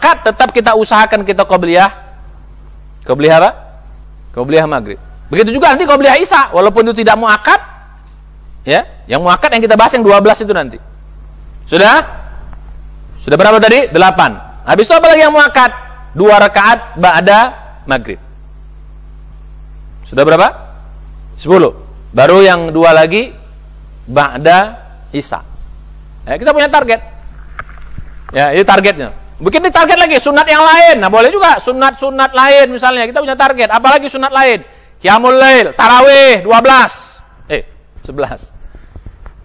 akad, tetap kita usahakan kita qobliyah. Qobliyah apa? Qobliyah maghrib. Begitu juga nanti qobliyah isya, walaupun itu tidak muakkad, ya, yang muakkad yang kita bahas yang 12 itu nanti. Sudah? Sudah berapa tadi? 8. Habis itu apa lagi yang muakkad? 2 rakaat ba'da maghrib. Sudah berapa? 10. Baru yang 2 lagi ba'da isya. Ya, kita punya target. Ya, ini targetnya. Bikin di target lagi sunat yang lain. Nah, boleh juga sunat-sunat lain misalnya. Kita punya target. Apalagi sunat lain? Qiyamul Lail, tarawih 12. 11.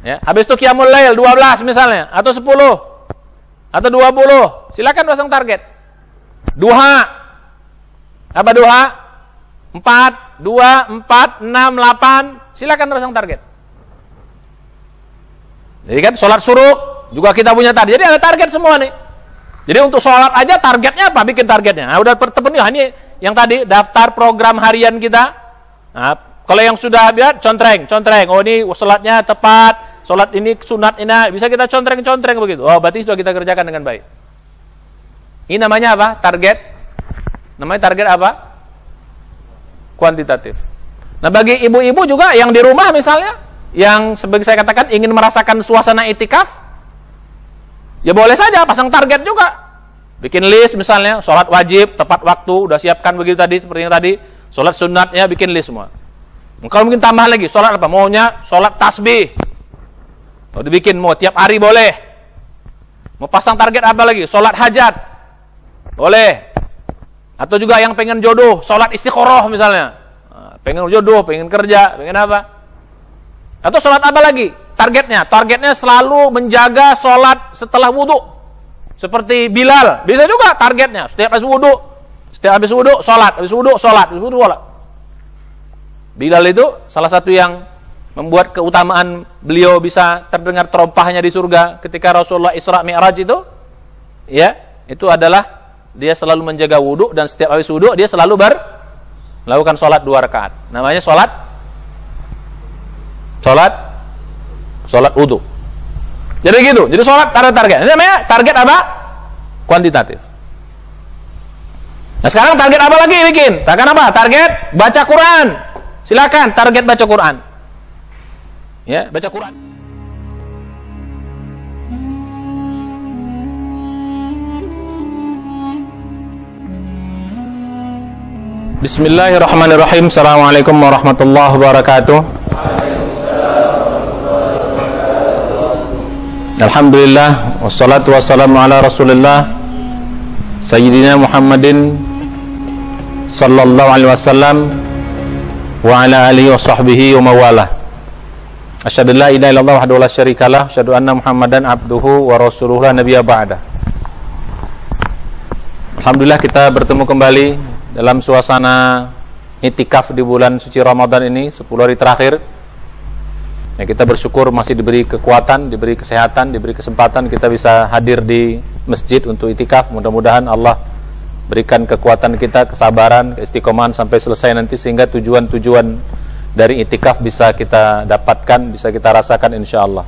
Ya, habis itu Qiyamul Lail 12 misalnya, atau 10 atau 20. Silakan pasang target. Duha. Apa duha? 4, 2, 4, 6, 8. Silakan pasang target. Jadi kan sholat syuruk juga kita punya target. Jadi ada target semua nih. Jadi untuk sholat aja targetnya apa? Bikin targetnya. Nah, udah terpenuhi. Ini yang tadi daftar program harian kita. Nah, kalau yang sudah biar contreng. Oh, ini sholatnya tepat. Sholat ini sunat ini bisa kita contreng begitu. Oh, berarti sudah kita kerjakan dengan baik. Ini namanya apa? Target. Namanya target apa? Kuantitatif. Nah, bagi ibu-ibu juga yang di rumah misalnya, yang sebagai saya katakan ingin merasakan suasana itikaf, ya boleh saja pasang target juga. Bikin list misalnya, sholat wajib tepat waktu, udah siapkan begitu tadi seperti yang tadi. Sholat sunatnya bikin list semua. Kalau mungkin tambah lagi, sholat apa? Maunya sholat tasbih. Mau dibikin, mau tiap hari boleh. Mau pasang target apa lagi? Sholat hajat. Boleh. Atau juga yang pengen jodoh, sholat istiqoroh misalnya. Pengen jodoh, pengen kerja, pengen apa. Atau sholat apa lagi? Targetnya selalu menjaga sholat setelah wudhu. Seperti Bilal. Bisa juga targetnya. Setiap habis wudhu, sholat. Habis wudhu, sholat. Bilal itu salah satu yang membuat keutamaan beliau bisa terdengar terompahnya di surga ketika Rasulullah Isra Mi'raj itu, ya, itu adalah dia selalu menjaga wudhu dan setiap habis wudhu dia selalu melakukan sholat 2 rakaat. Namanya sholat wudhu. Jadi gitu. Jadi sholat ada target. Ini namanya target apa? Kuantitatif. Nah, sekarang target apa lagi bikin? Target apa? Target baca Quran. Silakan target baca Quran. Ya, baca Quran. Bismillahirrahmanirrahim. Assalamualaikum warahmatullahi wabarakatuh. Alhamdulillah, wassalatu wassalamu ala Rasulillah Sayyidina Muhammadin sallallahu alaihi wasallam wa ala alihi wa sahbihi wa mawalah. Asyhadu an la ilaha illallah wahdahu la syarikalah, asyhadu anna Muhammadan abduhu wa rasuluhu la nabiyya ba'da. Alhamdulillah kita bertemu kembali dalam suasana itikaf di bulan suci Ramadan ini, 10 hari terakhir. Ya, kita bersyukur masih diberi kekuatan, diberi kesehatan, diberi kesempatan kita bisa hadir di masjid untuk itikaf. Mudah-mudahan Allah berikan kekuatan kita, kesabaran, keistiqomahan sampai selesai nanti sehingga tujuan-tujuan dari itikaf bisa kita dapatkan, bisa kita rasakan insyaallah.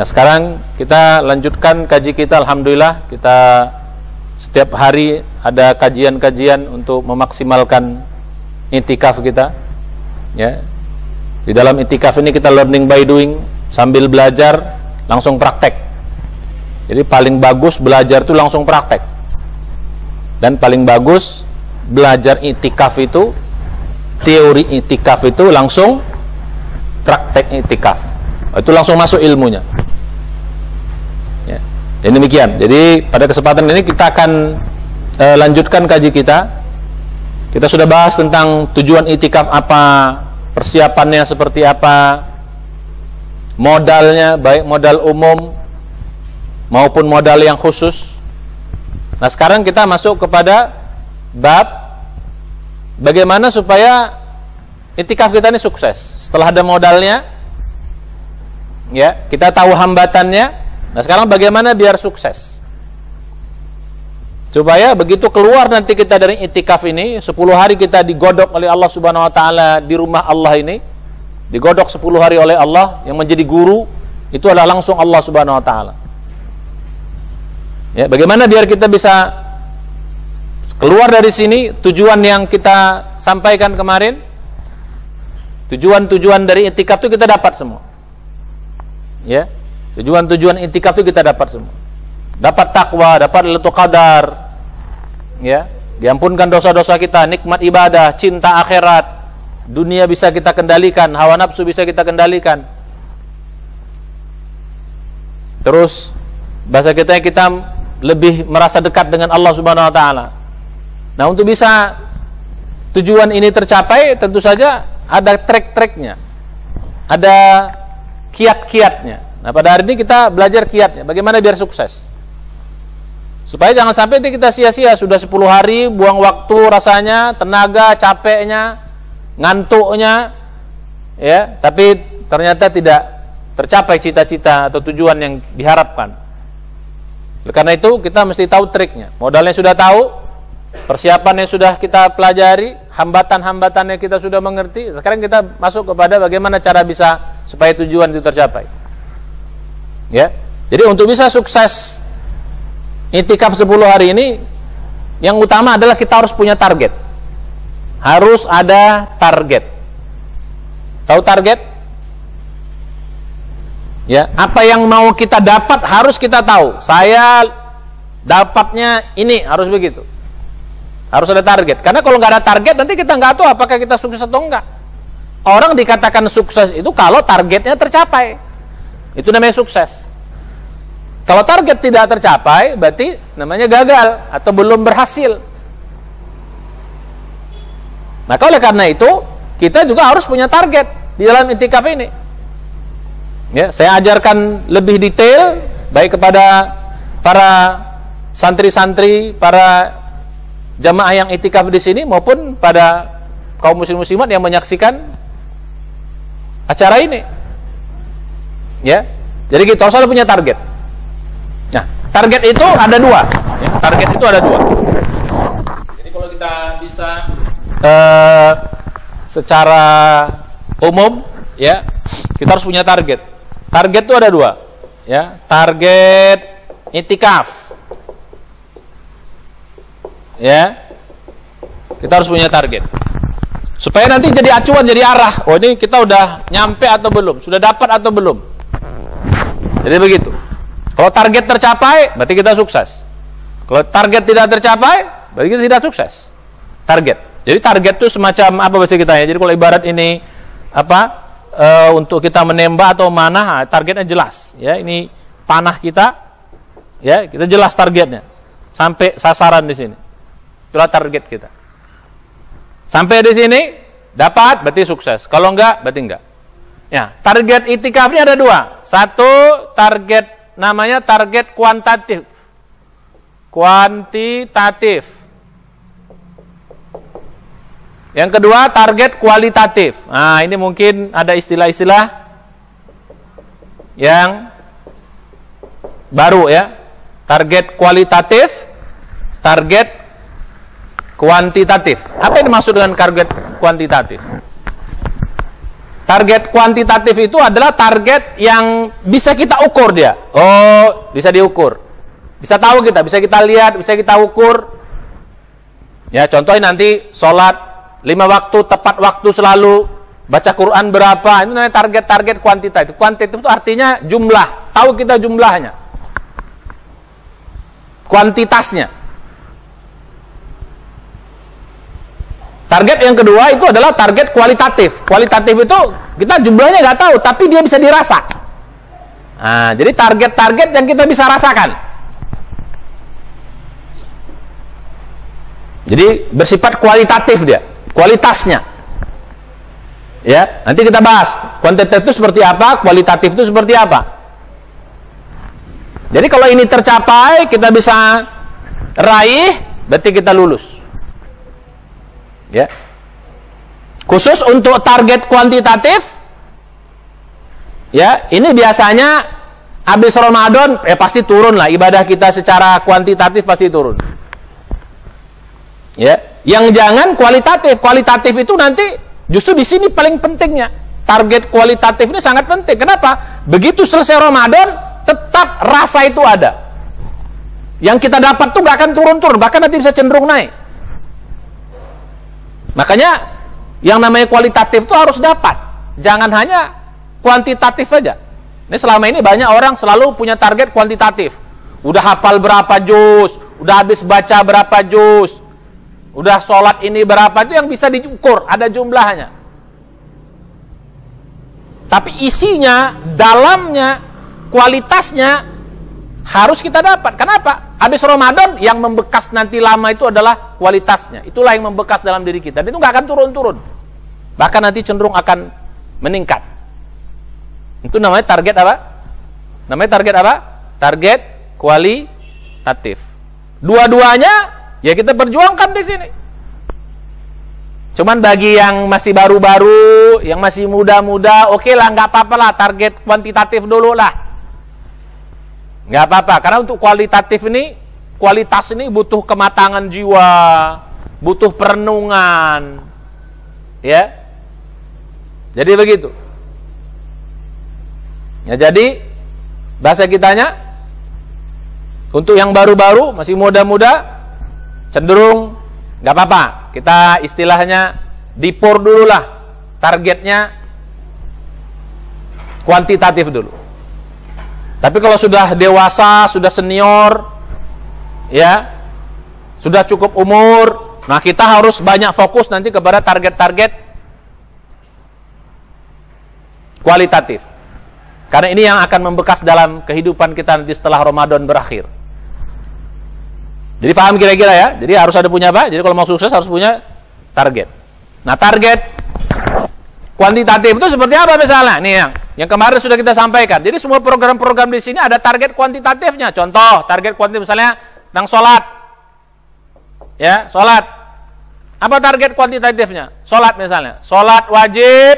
Nah, sekarang kita lanjutkan kaji kita. Alhamdulillah kita setiap hari ada kajian-kajian untuk memaksimalkan itikaf kita. Ya. Di dalam itikaf ini kita learning by doing, sambil belajar langsung praktek. Jadi paling bagus belajar itu langsung praktek. Dan paling bagus belajar itikaf itu, teori itikaf itu langsung praktek itikaf. Itu langsung masuk ilmunya. Ya. Jadi demikian. Jadi pada kesempatan ini kita akan lanjutkan kaji kita. Kita sudah bahas tentang tujuan itikaf apa, persiapannya seperti apa, modalnya, baik modal umum maupun modal yang khusus. Nah, sekarang kita masuk kepada bab bagaimana supaya itikaf kita ini sukses. Setelah ada modalnya, ya, kita tahu hambatannya. Nah, sekarang bagaimana biar sukses? Supaya begitu keluar nanti kita dari itikaf ini, 10 hari kita digodok oleh Allah Subhanahu wa taala di rumah Allah ini, digodok 10 hari oleh Allah, yang menjadi guru itu adalah langsung Allah Subhanahu wa taala. Ya, bagaimana biar kita bisa keluar dari sini? Tujuan yang kita sampaikan kemarin, tujuan-tujuan dari i'tikaf itu kita dapat semua. Ya, tujuan-tujuan i'tikaf itu kita dapat semua. Dapat takwa, dapat Lailatul Qadar, ya, diampunkan dosa-dosa kita, nikmat ibadah, cinta akhirat, dunia bisa kita kendalikan, hawa nafsu bisa kita kendalikan. Terus bahasa kita lebih merasa dekat dengan Allah Subhanahu wa taala. Nah, untuk bisa tujuan ini tercapai, tentu saja ada trek-treknya. Ada kiat-kiatnya. Nah, pada hari ini kita belajar kiatnya, bagaimana biar sukses. Supaya jangan sampai kita sia-sia, sudah 10 hari buang waktu rasanya, tenaga, capeknya, ngantuknya, ya, tapi ternyata tidak tercapai cita-cita atau tujuan yang diharapkan. Karena itu kita mesti tahu triknya. Modalnya sudah tahu, persiapannya sudah kita pelajari, hambatan-hambatannya kita sudah mengerti. Sekarang kita masuk kepada bagaimana cara bisa supaya tujuan itu tercapai. Ya. Jadi untuk bisa sukses i'tikaf 10 hari ini, yang utama adalah kita harus punya target. Harus ada target. Tahu target? Ya, apa yang mau kita dapat harus kita tahu. Saya dapatnya ini, harus begitu. Harus ada target. Karena kalau nggak ada target, nanti kita nggak tahu apakah kita sukses atau enggak. Orang dikatakan sukses itu kalau targetnya tercapai. Itu namanya sukses. Kalau target tidak tercapai, berarti namanya gagal atau belum berhasil. Maka oleh karena itu, kita juga harus punya target di dalam i'tikaf ini. Ya, saya ajarkan lebih detail baik kepada para santri-santri, para jamaah yang i'tikaf di sini maupun pada kaum muslim-muslimat yang menyaksikan acara ini. Ya. Jadi kita harus punya target. Nah, target itu ada 2. Ya, target itu ada 2. Jadi kalau kita bisa secara umum, ya, kita harus punya target. Target itu ada 2, ya. Target i'tikaf, ya. Kita harus punya target supaya nanti jadi acuan, jadi arah. Oh, ini kita udah nyampe atau belum, sudah dapat atau belum. Jadi begitu. Kalau target tercapai, berarti kita sukses. Kalau target tidak tercapai, berarti kita tidak sukses. Target. Jadi target itu semacam apa bahasa kita ya? Jadi kalau ibarat ini apa? Untuk kita menembak atau mana, targetnya jelas, ya. Ini panah kita, ya, kita jelas targetnya, sampai sasaran di sini. Itulah target kita. Sampai di sini dapat, berarti sukses. Kalau enggak, berarti enggak. Ya, target i'tikaf ini ada 2. Satu target namanya target kuantitatif. Kuantitatif. Yang kedua target kualitatif. Nah, ini mungkin ada istilah-istilah yang baru, ya. Target kualitatif, target kuantitatif. Apa yang dimaksud dengan target kuantitatif? Target kuantitatif itu adalah target yang bisa kita ukur dia. Oh, bisa diukur. Bisa tahu kita, bisa kita lihat, bisa kita ukur. Ya, contohnya nanti sholat 5 waktu, tepat waktu selalu, baca Quran berapa, itu namanya target-target kuantitatif. Kuantitatif itu artinya jumlah, tahu kita jumlahnya, kuantitasnya. Target yang kedua itu adalah target kualitatif. Kualitatif itu kita jumlahnya nggak tahu, tapi dia bisa dirasa. Nah, jadi target-target yang kita bisa rasakan. Jadi bersifat kualitatif dia. Kualitasnya, ya, nanti kita bahas kuantitatif itu seperti apa, kualitatif itu seperti apa. Jadi kalau ini tercapai, kita bisa raih, berarti kita lulus, ya. Khusus untuk target kuantitatif, ya, ini biasanya habis Ramadan, pasti turun lah ibadah kita secara kuantitatif, pasti turun, ya. Yang jangan kualitatif. Kualitatif itu nanti justru di sini paling pentingnya. Target kualitatif ini sangat penting. Kenapa? Begitu selesai Ramadan, tetap rasa itu ada. Yang kita dapat tuh gak akan turun-turun, bahkan nanti bisa cenderung naik. Makanya yang namanya kualitatif tuh harus dapat, jangan hanya kuantitatif aja. Ini selama ini banyak orang selalu punya target kuantitatif. Udah hafal berapa juz, udah habis baca berapa juz, udah sholat ini berapa, itu yang bisa diukur, ada jumlahnya. Tapi isinya, dalamnya, kualitasnya harus kita dapat. Kenapa? Habis Ramadan yang membekas nanti lama itu adalah kualitasnya. Itulah yang membekas dalam diri kita. Dan itu nggak akan turun-turun. Bahkan nanti cenderung akan meningkat. Itu namanya target apa? Namanya target apa? Target kualitatif. Dua-duanya ya kita perjuangkan di sini. Cuman bagi yang masih baru-baru, yang masih muda-muda, oke lah, nggak apa-apa lah, target kuantitatif dulu lah. Nggak apa-apa, karena untuk kualitatif ini, kualitas ini butuh kematangan jiwa, butuh perenungan, ya. Jadi begitu. Ya, jadi bahasa kitanya, untuk yang baru-baru, masih muda-muda, cenderung nggak apa-apa. Kita istilahnya dipor dulu lah, targetnya kuantitatif dulu. Tapi kalau sudah dewasa, sudah senior, ya, sudah cukup umur, nah kita harus banyak fokus nanti kepada target-target kualitatif. Karena ini yang akan membekas dalam kehidupan kita nanti setelah Ramadan berakhir. Jadi paham kira-kira ya? Jadi harus ada punya apa? Jadi kalau mau sukses harus punya target. Nah, target kuantitatif itu seperti apa misalnya? Nih yang kemarin sudah kita sampaikan. Jadi semua program-program di sini ada target kuantitatifnya. Contoh, target kuantitatif misalnya tentang sholat. Ya, sholat. Apa target kuantitatifnya? Sholat misalnya. Sholat wajib.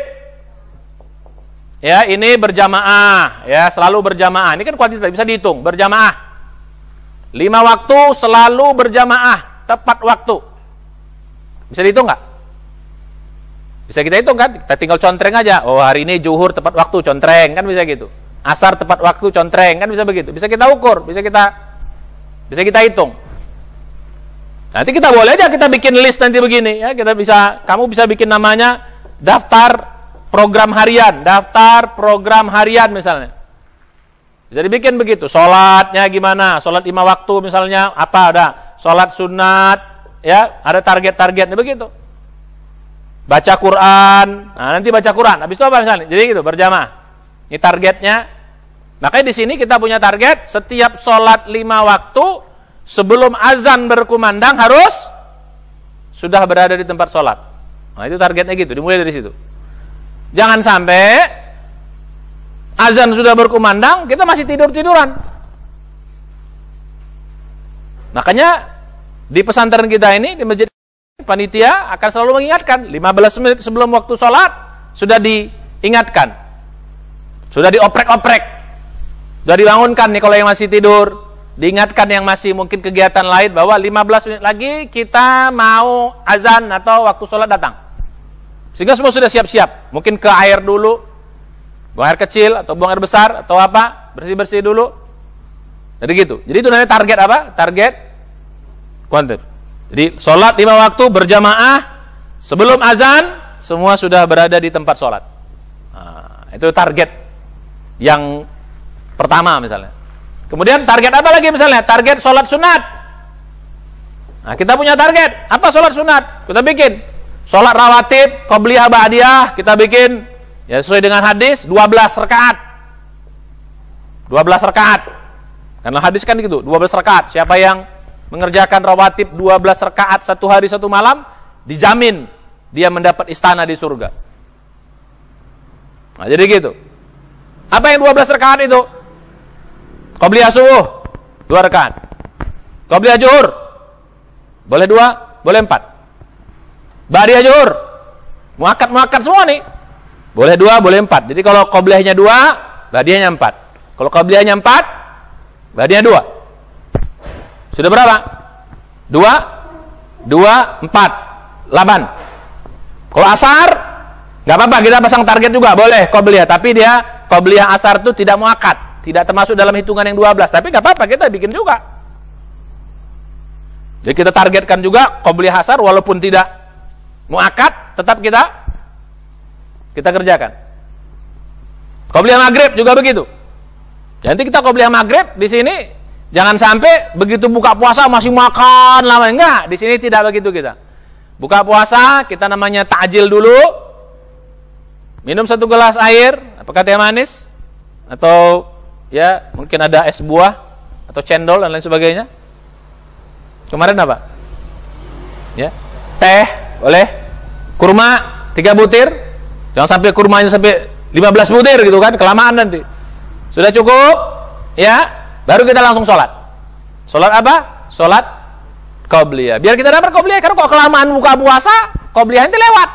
Ya, ini berjamaah. Ya, selalu berjamaah. Ini kan kuantitatif, bisa dihitung. Berjamaah. 5 waktu selalu berjamaah. Tepat waktu. Bisa dihitung nggak? Bisa kita hitung kan? Kita tinggal contreng aja. Oh, hari ini zuhur tepat waktu, contreng, kan bisa gitu. Asar tepat waktu, contreng, kan bisa begitu. Bisa kita ukur, bisa kita hitung. Nanti kita boleh aja kita bikin list nanti begini ya. Kamu bisa bikin namanya daftar program harian, misalnya. Bisa dibikin begitu. Sholatnya gimana? Sholat 5 waktu misalnya apa ada? Sholat sunat, ya, ada target-targetnya begitu. Baca Quran, nah nanti baca Quran, habis itu apa misalnya? Jadi gitu, berjamaah. Ini targetnya. Makanya di sini kita punya target, setiap sholat 5 waktu, sebelum azan berkumandang harus sudah berada di tempat sholat. Nah itu targetnya gitu, dimulai dari situ. Jangan sampai azan sudah berkumandang, kita masih tidur-tiduran. Makanya di pesantren kita ini, di masjid, panitia akan selalu mengingatkan 15 menit sebelum waktu sholat sudah diingatkan, sudah dioprek-oprek, sudah dibangunkan nih kalau yang masih tidur, diingatkan yang masih mungkin kegiatan lain bahwa 15 menit lagi kita mau azan atau waktu sholat datang, sehingga semua sudah siap-siap, mungkin ke air dulu, buang air kecil atau buang air besar atau apa, bersih-bersih dulu. Jadi gitu. Jadi itu namanya target apa? Target kuantitatif. Jadi sholat 5 waktu berjamaah, sebelum azan semua sudah berada di tempat sholat. Nah, itu target yang pertama misalnya. Kemudian target apa lagi misalnya? Target sholat sunat. Nah, kita punya target. Apa sholat sunat? Kita bikin. Sholat rawatib, qobliyah, ba'diyah, kita bikin ya sesuai dengan hadis 12 rakaat. 12 rakaat. Karena hadis kan gitu, 12 rakaat. Siapa yang mengerjakan rawatib 12 rakaat 1 hari 1 malam, dijamin dia mendapat istana di surga. Nah, jadi gitu. Apa yang 12 rakaat itu? Qobliyah subuh 2 rakaat. Qobliyah zuhur boleh 2, boleh 4. Ba'diyah zuhur muakkad semua nih. Boleh 2, boleh 4. Jadi kalau qobliyahnya 2, ba'diyahnya 4. Kalau qobliyahnya 4, ba'diyahnya 2. Sudah berapa? 2, 4, 8. Kalau asar, nggak apa-apa, kita pasang target juga, boleh qobliyah. Tapi dia, qobliyah asar itu tidak muakkad, tidak termasuk dalam hitungan yang 12. Tapi nggak apa-apa, kita bikin juga. Jadi kita targetkan juga qobliyah asar walaupun tidak muakkad, tetap kita kerjakan. Qobliyah maghrib juga begitu. Nanti kita qobliyah maghrib di sini jangan sampai begitu buka puasa masih makan lama, enggak. Di sini tidak begitu kita. Buka puasa kita namanya ta'jil dulu. Minum 1 gelas air, apakah teh manis atau ya mungkin ada es buah atau cendol dan lain sebagainya. Kemarin apa? Ya, teh boleh, kurma 3 butir, jangan sampai kurmanya sampai 15 butir gitu kan, kelamaan nanti. Sudah cukup, ya, baru kita langsung sholat. Sholat apa? Sholat qobliyah. Biar kita dapat qobliyah, karena kalau kelamaan buka puasa, qobliyah itu lewat.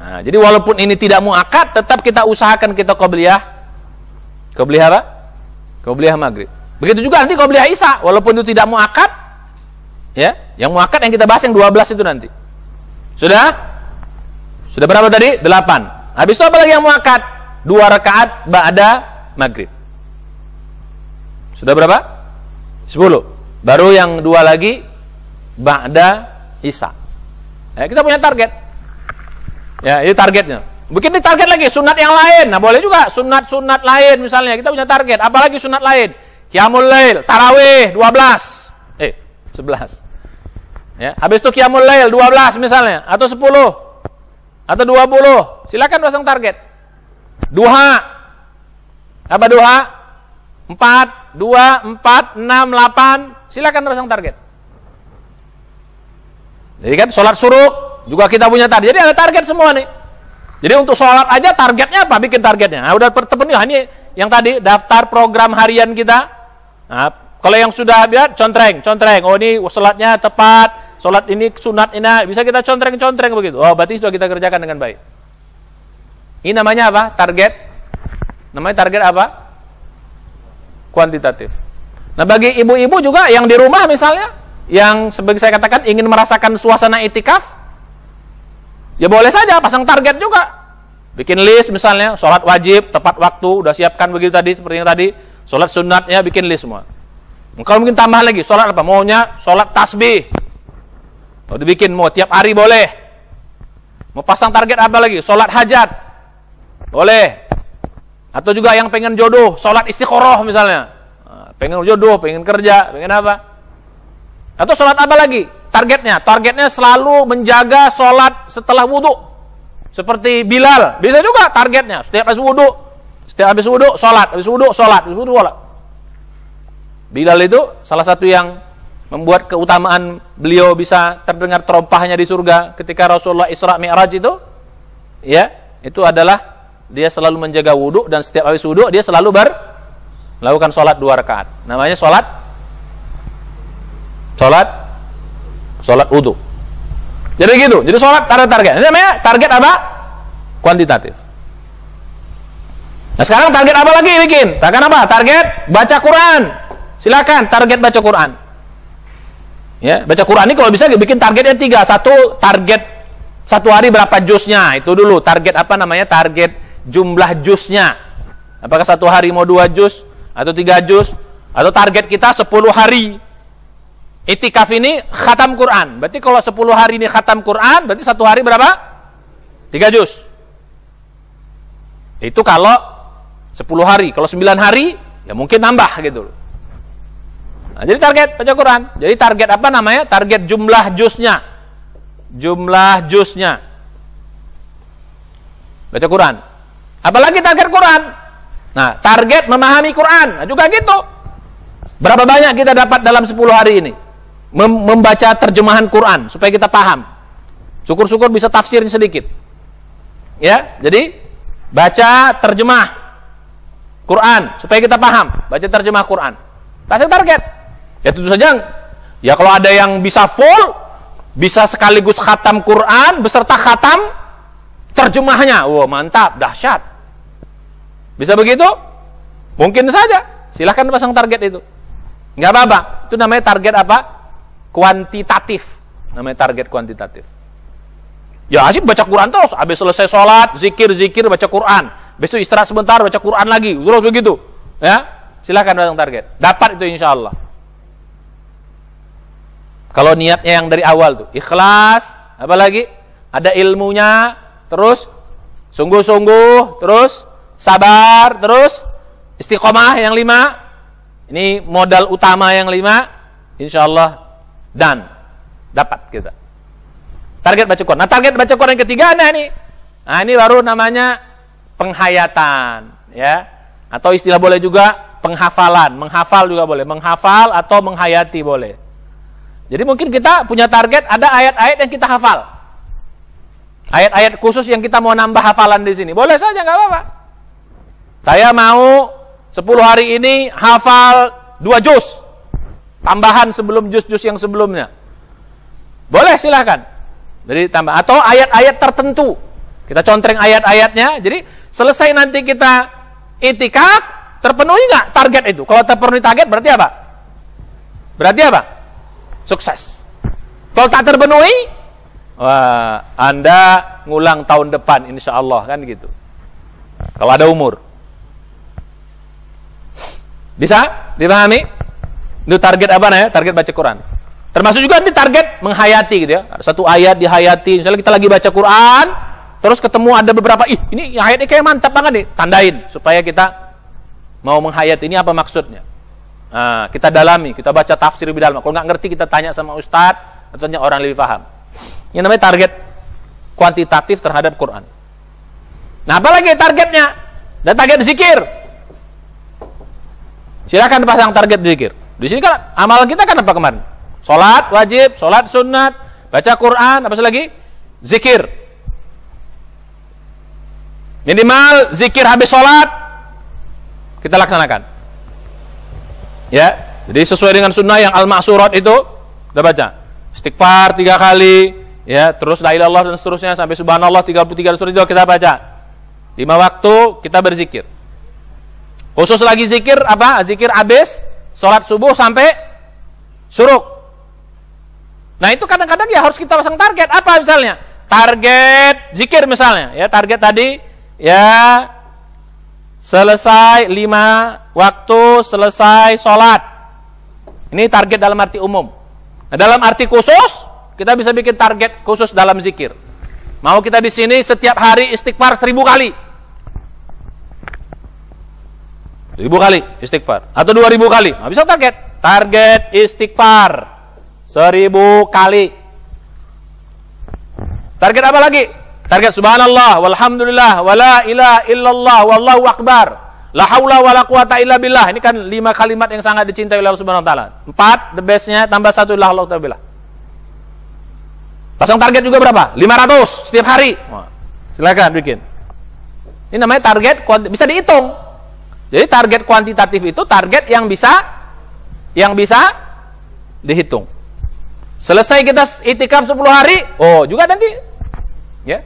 Nah, jadi walaupun ini tidak muakkad, tetap kita usahakan kita qobliyah. Qobliyah apa? Qobliyah maghrib. Begitu juga nanti qobliyah isya, walaupun itu tidak muakkad, ya, yang muakkad yang kita bahas yang 12 itu nanti. Sudah? Sudah berapa tadi? 8. Habis itu apa lagi yang muakkad? 2 rakaat ba'da maghrib. Sudah berapa? 10. Baru yang 2 lagi ba'da isya. Ya, kita punya target. Ya, ini targetnya. Bikin di target lagi sunat yang lain. Nah, boleh juga sunat lain misalnya. Kita punya target. Apalagi sunat lain? Qiyamul Lail, tarawih 12. 11. Ya, habis itu Qiyamul Lail 12 misalnya atau 10 atau 20. Silakan pasang target. Duha. Apa duha? 4, 2, 4, 6, 8. Silakan pasang target. Jadi kan sholat suruk juga kita punya target. Jadi ada target semua nih. Jadi untuk sholat aja targetnya apa? Bikin targetnya. Nah, udah terpenuhi. Ini yang tadi daftar program harian kita. Nah, kalau yang sudah biar contreng. Oh, ini sholatnya tepat, sholat ini sunat ini bisa kita contreng begitu. Oh, berarti sudah kita kerjakan dengan baik. Ini namanya apa? Target. Namanya target apa? Kuantitatif. Nah, bagi ibu-ibu juga yang di rumah misalnya, yang sebagai saya katakan ingin merasakan suasana itikaf, ya boleh saja pasang target juga. Bikin list misalnya, sholat wajib tepat waktu, udah siapkan begitu tadi seperti yang tadi. Sholat sunatnya bikin list semua. Kalau mungkin tambah lagi, sholat apa? Maunya sholat tasbih. Mau dibikin, mau tiap hari boleh. Mau pasang target apa lagi? Sholat hajat. Boleh. Atau juga yang pengen jodoh, sholat istiqoroh misalnya. Pengen jodoh, pengen kerja, pengen apa. Atau sholat apa lagi? Targetnya selalu menjaga sholat setelah wudhu. Seperti Bilal. Bisa juga targetnya. Setiap habis wudhu, sholat. Bilal itu salah satu yang membuat keutamaan beliau bisa terdengar terompahnya di surga ketika Rasulullah Isra Mi'raj itu, ya, itu adalah dia selalu menjaga wudhu dan setiap habis wudhu dia selalu melakukan sholat 2 rakaat. Namanya sholat wudhu. Jadi gitu. Jadi sholat ada target. Ini namanya target apa? Kuantitatif. Nah, sekarang target apa lagi bikin? Target apa? Target baca Quran. Silakan target baca Quran. Ya, baca Quran ini kalau bisa bikin targetnya 3. 1 target 1 hari berapa juznya? Itu dulu. Target apa namanya? Target jumlah juznya. Apakah 1 hari mau 2 juz atau 3 juz? Atau target kita 10 hari itikaf ini khatam Quran. Berarti kalau 10 hari ini khatam Quran, berarti 1 hari berapa? 3 juz. Itu kalau 10 hari. Kalau 9 hari, ya mungkin nambah gitu. Nah, jadi target baca Quran. Jadi target apa namanya? Target jumlah juznya. Baca Quran. Apalagi target Quran. Nah, target memahami Quran. Nah, juga gitu. Berapa banyak kita dapat dalam 10 hari ini? Membaca terjemahan Quran supaya kita paham. Syukur-syukur bisa tafsirin sedikit. Ya, jadi baca terjemah Quran supaya kita paham, baca terjemah Quran. Pasang target. Ya tentu saja. Ya kalau ada yang bisa full, bisa sekaligus khatam Quran beserta khatam terjemahnya. Wah, mantap, dahsyat. Bisa begitu? Mungkin saja. Silahkan pasang target itu. Enggak apa-apa. Itu namanya target apa? Kuantitatif. Namanya target kuantitatif. Ya asik baca Quran terus. Habis selesai sholat, zikir, baca Quran. Besok istirahat sebentar, baca Quran lagi. Terus begitu. Ya, silakan pasang target. Dapat itu insya Allah. Kalau niatnya yang dari awal tuh ikhlas, apalagi ada ilmunya, terus sungguh-sungguh, terus sabar, terus istiqomah yang 5. Ini modal utama yang 5. Insyaallah dan dapat kita. Target baca Quran. Nah, target baca Quran yang ketiga ini. Nah, ini baru namanya penghayatan, ya. Atau istilah boleh juga penghafalan. Menghafal juga boleh. Menghafal atau menghayati boleh. Jadi mungkin kita punya target, ada ayat-ayat yang kita hafal. Ayat-ayat khusus yang kita mau nambah hafalan di sini. Boleh saja, nggak apa-apa. Saya mau 10 hari ini hafal 2 juz. Tambahan sebelum juz-juz yang sebelumnya. Boleh, silahkan. Jadi tambah. Atau ayat-ayat tertentu. Kita contreng ayat-ayatnya. Jadi selesai nanti kita i'tikaf, terpenuhi nggak target itu? Kalau terpenuhi target berarti apa? Berarti apa? Sukses. Kalau tak terpenuhi, wah, Anda ngulang tahun depan insyaallah, kan gitu. Kalau ada umur. Bisa dipahami? Itu target apa ya? Target baca Quran. Termasuk juga nanti target menghayati gitu ya. Satu ayat dihayati. Misalnya kita lagi baca Quran, terus ketemu ada beberapa, ini ayatnya kayak mantap banget nih. Tandain supaya kita mau menghayati ini apa maksudnya. Nah, kita dalami, kita baca tafsir lebih dalam. Kalau nggak ngerti kita tanya sama ustadz atau tanya orang lebih paham. Ini namanya target kuantitatif terhadap Quran. Nah, apalagi targetnya? Dan target zikir. Silakan pasang target zikir. Di sini kan amalan kita kan apa kemarin? Salat wajib, salat sunat, baca Quran, apa lagi? Zikir. Minimal zikir habis salat kita laksanakan. Ya, jadi sesuai dengan sunnah yang al-ma'surat itu udah baca. Istighfar 3 kali, ya, terus la ilaha illallah dan seterusnya sampai subhanallah 33 surah itu kita baca. 5 waktu kita berzikir. Khusus lagi zikir apa? Zikir habis salat subuh sampai syuruk. Nah, itu kadang-kadang ya harus kita pasang target. Apa misalnya? Target zikir misalnya, ya, target tadi ya selesai 5 waktu, selesai sholat. Ini target dalam arti umum. Nah, dalam arti khusus, kita bisa bikin target khusus dalam zikir. Mau kita di sini setiap hari istighfar 1000 kali. 1000 kali istighfar. Atau 2000 kali. Nah, bisa target. Target istighfar 1000 kali. Target apa lagi? Target subhanallah, walhamdulillah, wala ilaha illallah, wallahu akbar. La haula wala quwata illa billah. Ini kan 5 kalimat yang sangat dicintai oleh Allah Subhanahu wa taala. 4 the bestnya tambah 1 la haula wala quwata billah. Pasang target juga berapa? 500 setiap hari. Wah, silakan bikin. Ini namanya target bisa dihitung. Jadi target kuantitatif itu target yang bisa dihitung. Selesai kita i'tikaf 10 hari, oh juga nanti ya.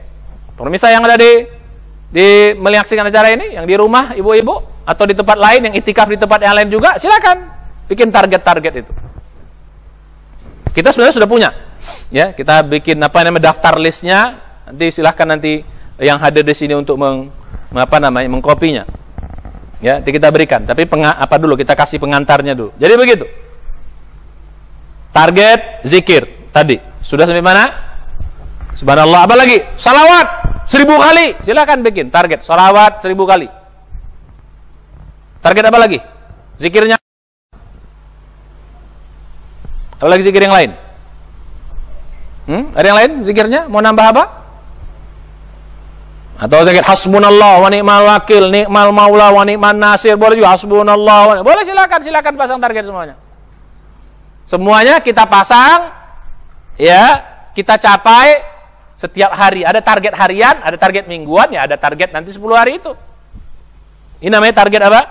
Pemirsa yang ada di menyaksikan acara ini, yang di rumah ibu-ibu atau di tempat lain, yang i'tikaf di tempat yang lain juga, silakan bikin target-target itu. Kita sebenarnya sudah punya, ya, kita bikin daftar listnya. Nanti silahkan nanti yang hadir di sini untuk mengkopinya, ya, nanti kita berikan. Tapi dulu kita kasih pengantarnya dulu. Jadi begitu. Target zikir tadi sudah sampai mana? Subhanallah. Apa lagi? Salawat 1000 kali. Silakan bikin target salawat 1000 kali. Target apa lagi? Zikirnya. Apa lagi zikir yang lain? Ada yang lain zikirnya? Mau nambah apa? Atau zikir hasbunallah wa ni'mal wakil, ni'mal maula wa ni'man nasir. Boleh juga hasbunallah. Boleh, silakan pasang target semuanya. Semuanya kita pasang, ya, kita capai setiap hari. Ada target harian, ada target mingguan, ya ada target nanti 10 hari itu. Ini namanya target apa?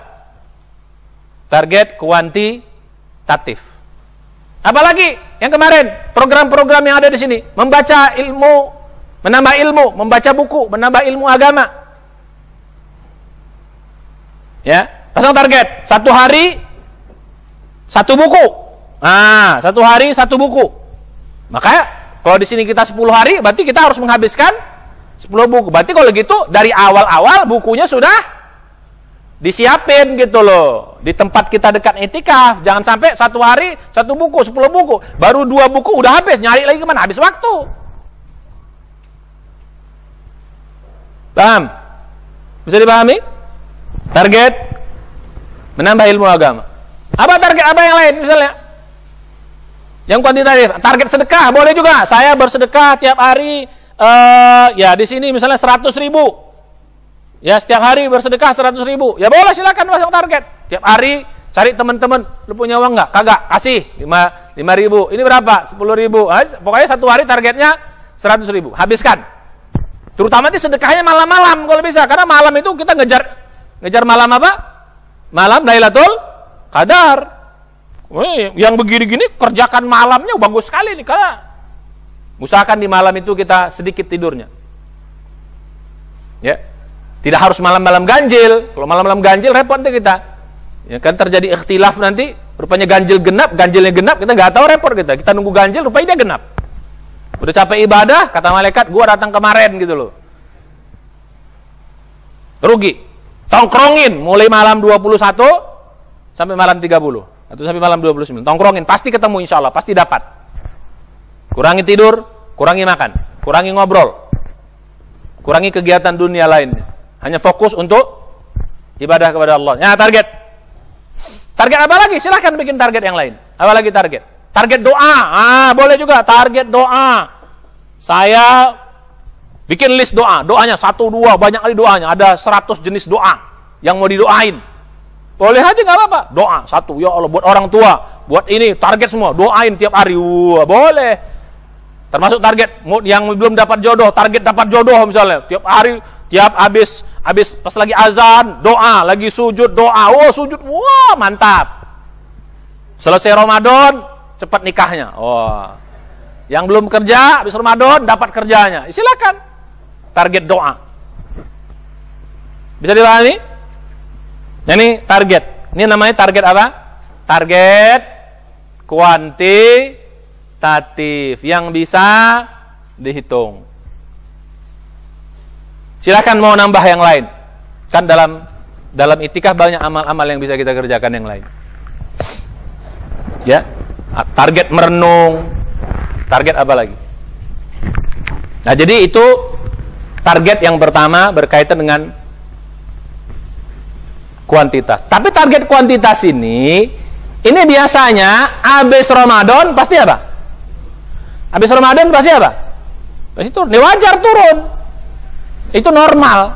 Target kuantitatif. Apalagi yang kemarin, program-program yang ada di sini, membaca ilmu, menambah ilmu, membaca buku, menambah ilmu agama. Ya, pasang target 1 hari 1 buku. Nah, 1 hari 1 buku. Maka kalau di sini kita 10 hari, berarti kita harus menghabiskan 10 buku. Berarti kalau gitu dari awal-awal bukunya sudah disiapin gitu loh. Di tempat kita dekat itikaf, jangan sampai satu hari 1 buku, 10 buku, baru 2 buku udah habis, nyari lagi kemana? Habis waktu. Paham? Bisa dipahami? Target menambah ilmu agama. Apa target apa yang lain misalnya? Yang kuantitatif, target sedekah boleh juga. Saya bersedekah tiap hari, ya di sini misalnya 100.000. Ya setiap hari bersedekah 100.000. Ya boleh, silakan pasang target. Tiap hari cari teman-teman, lu punya uang nggak? Kagak, kasih 5.000. Ini berapa? 10.000. Pokoknya satu hari targetnya 100.000. Habiskan. Terutama nanti sedekahnya malam-malam kalau bisa, karena malam itu kita ngejar malam apa? Malam Lailatul Qadar. Yang begini-gini kerjakan malamnya bagus sekali nih, karena usahakan di malam itu kita sedikit tidurnya. Ya. Tidak harus malam-malam ganjil. Kalau malam-malam ganjil repot deh kita. Ya kan terjadi ikhtilaf nanti, rupanya ganjil genap, ganjilnya genap, kita nggak tahu, repot kita. Kita nunggu ganjil, rupanya dia genap. Udah capek ibadah, kata malaikat, gua datang kemarin gitu loh. Rugi. Tongkrongin mulai malam 21 sampai malam 30 atau sampai malam 29. Tongkrongin, pasti ketemu insya Allah, pasti dapat. Kurangi tidur, kurangi makan, kurangi ngobrol, kurangi kegiatan dunia lainnya. Hanya fokus untuk ibadah kepada Allah. Nah, target. Target apa lagi? Silahkan bikin target yang lain. Apa lagi target? Target doa. Boleh juga target doa. Saya bikin list doa. Doanya 1, 2, banyak kali doanya. Ada 100 jenis doa yang mau didoain. Boleh aja, nggak apa-apa. Doa 1, ya Allah, buat orang tua, buat ini, target semua. Doain tiap hari. Boleh. Termasuk target yang belum dapat jodoh, target dapat jodoh misalnya. Tiap hari, tiap habis pas lagi azan, doa, lagi sujud, doa. Sujud, mantap. Selesai Ramadan, cepat nikahnya. Yang belum kerja, habis Ramadan dapat kerjanya. Silakan. Target doa. Bisa dipahami? Nah, ini target. Ini namanya target apa? Target kuantitatif yang bisa dihitung. Silakan mau nambah yang lain. Kan dalam itikaf banyak amal-amal yang bisa kita kerjakan yang lain. Ya. Target merenung. Target apa lagi? Nah, jadi itu target yang pertama berkaitan dengan kuantitas. Tapi target kuantitas ini biasanya habis Ramadan pasti apa? Habis Ramadan pasti apa? Pasti turun. Ini wajar turun. Itu normal.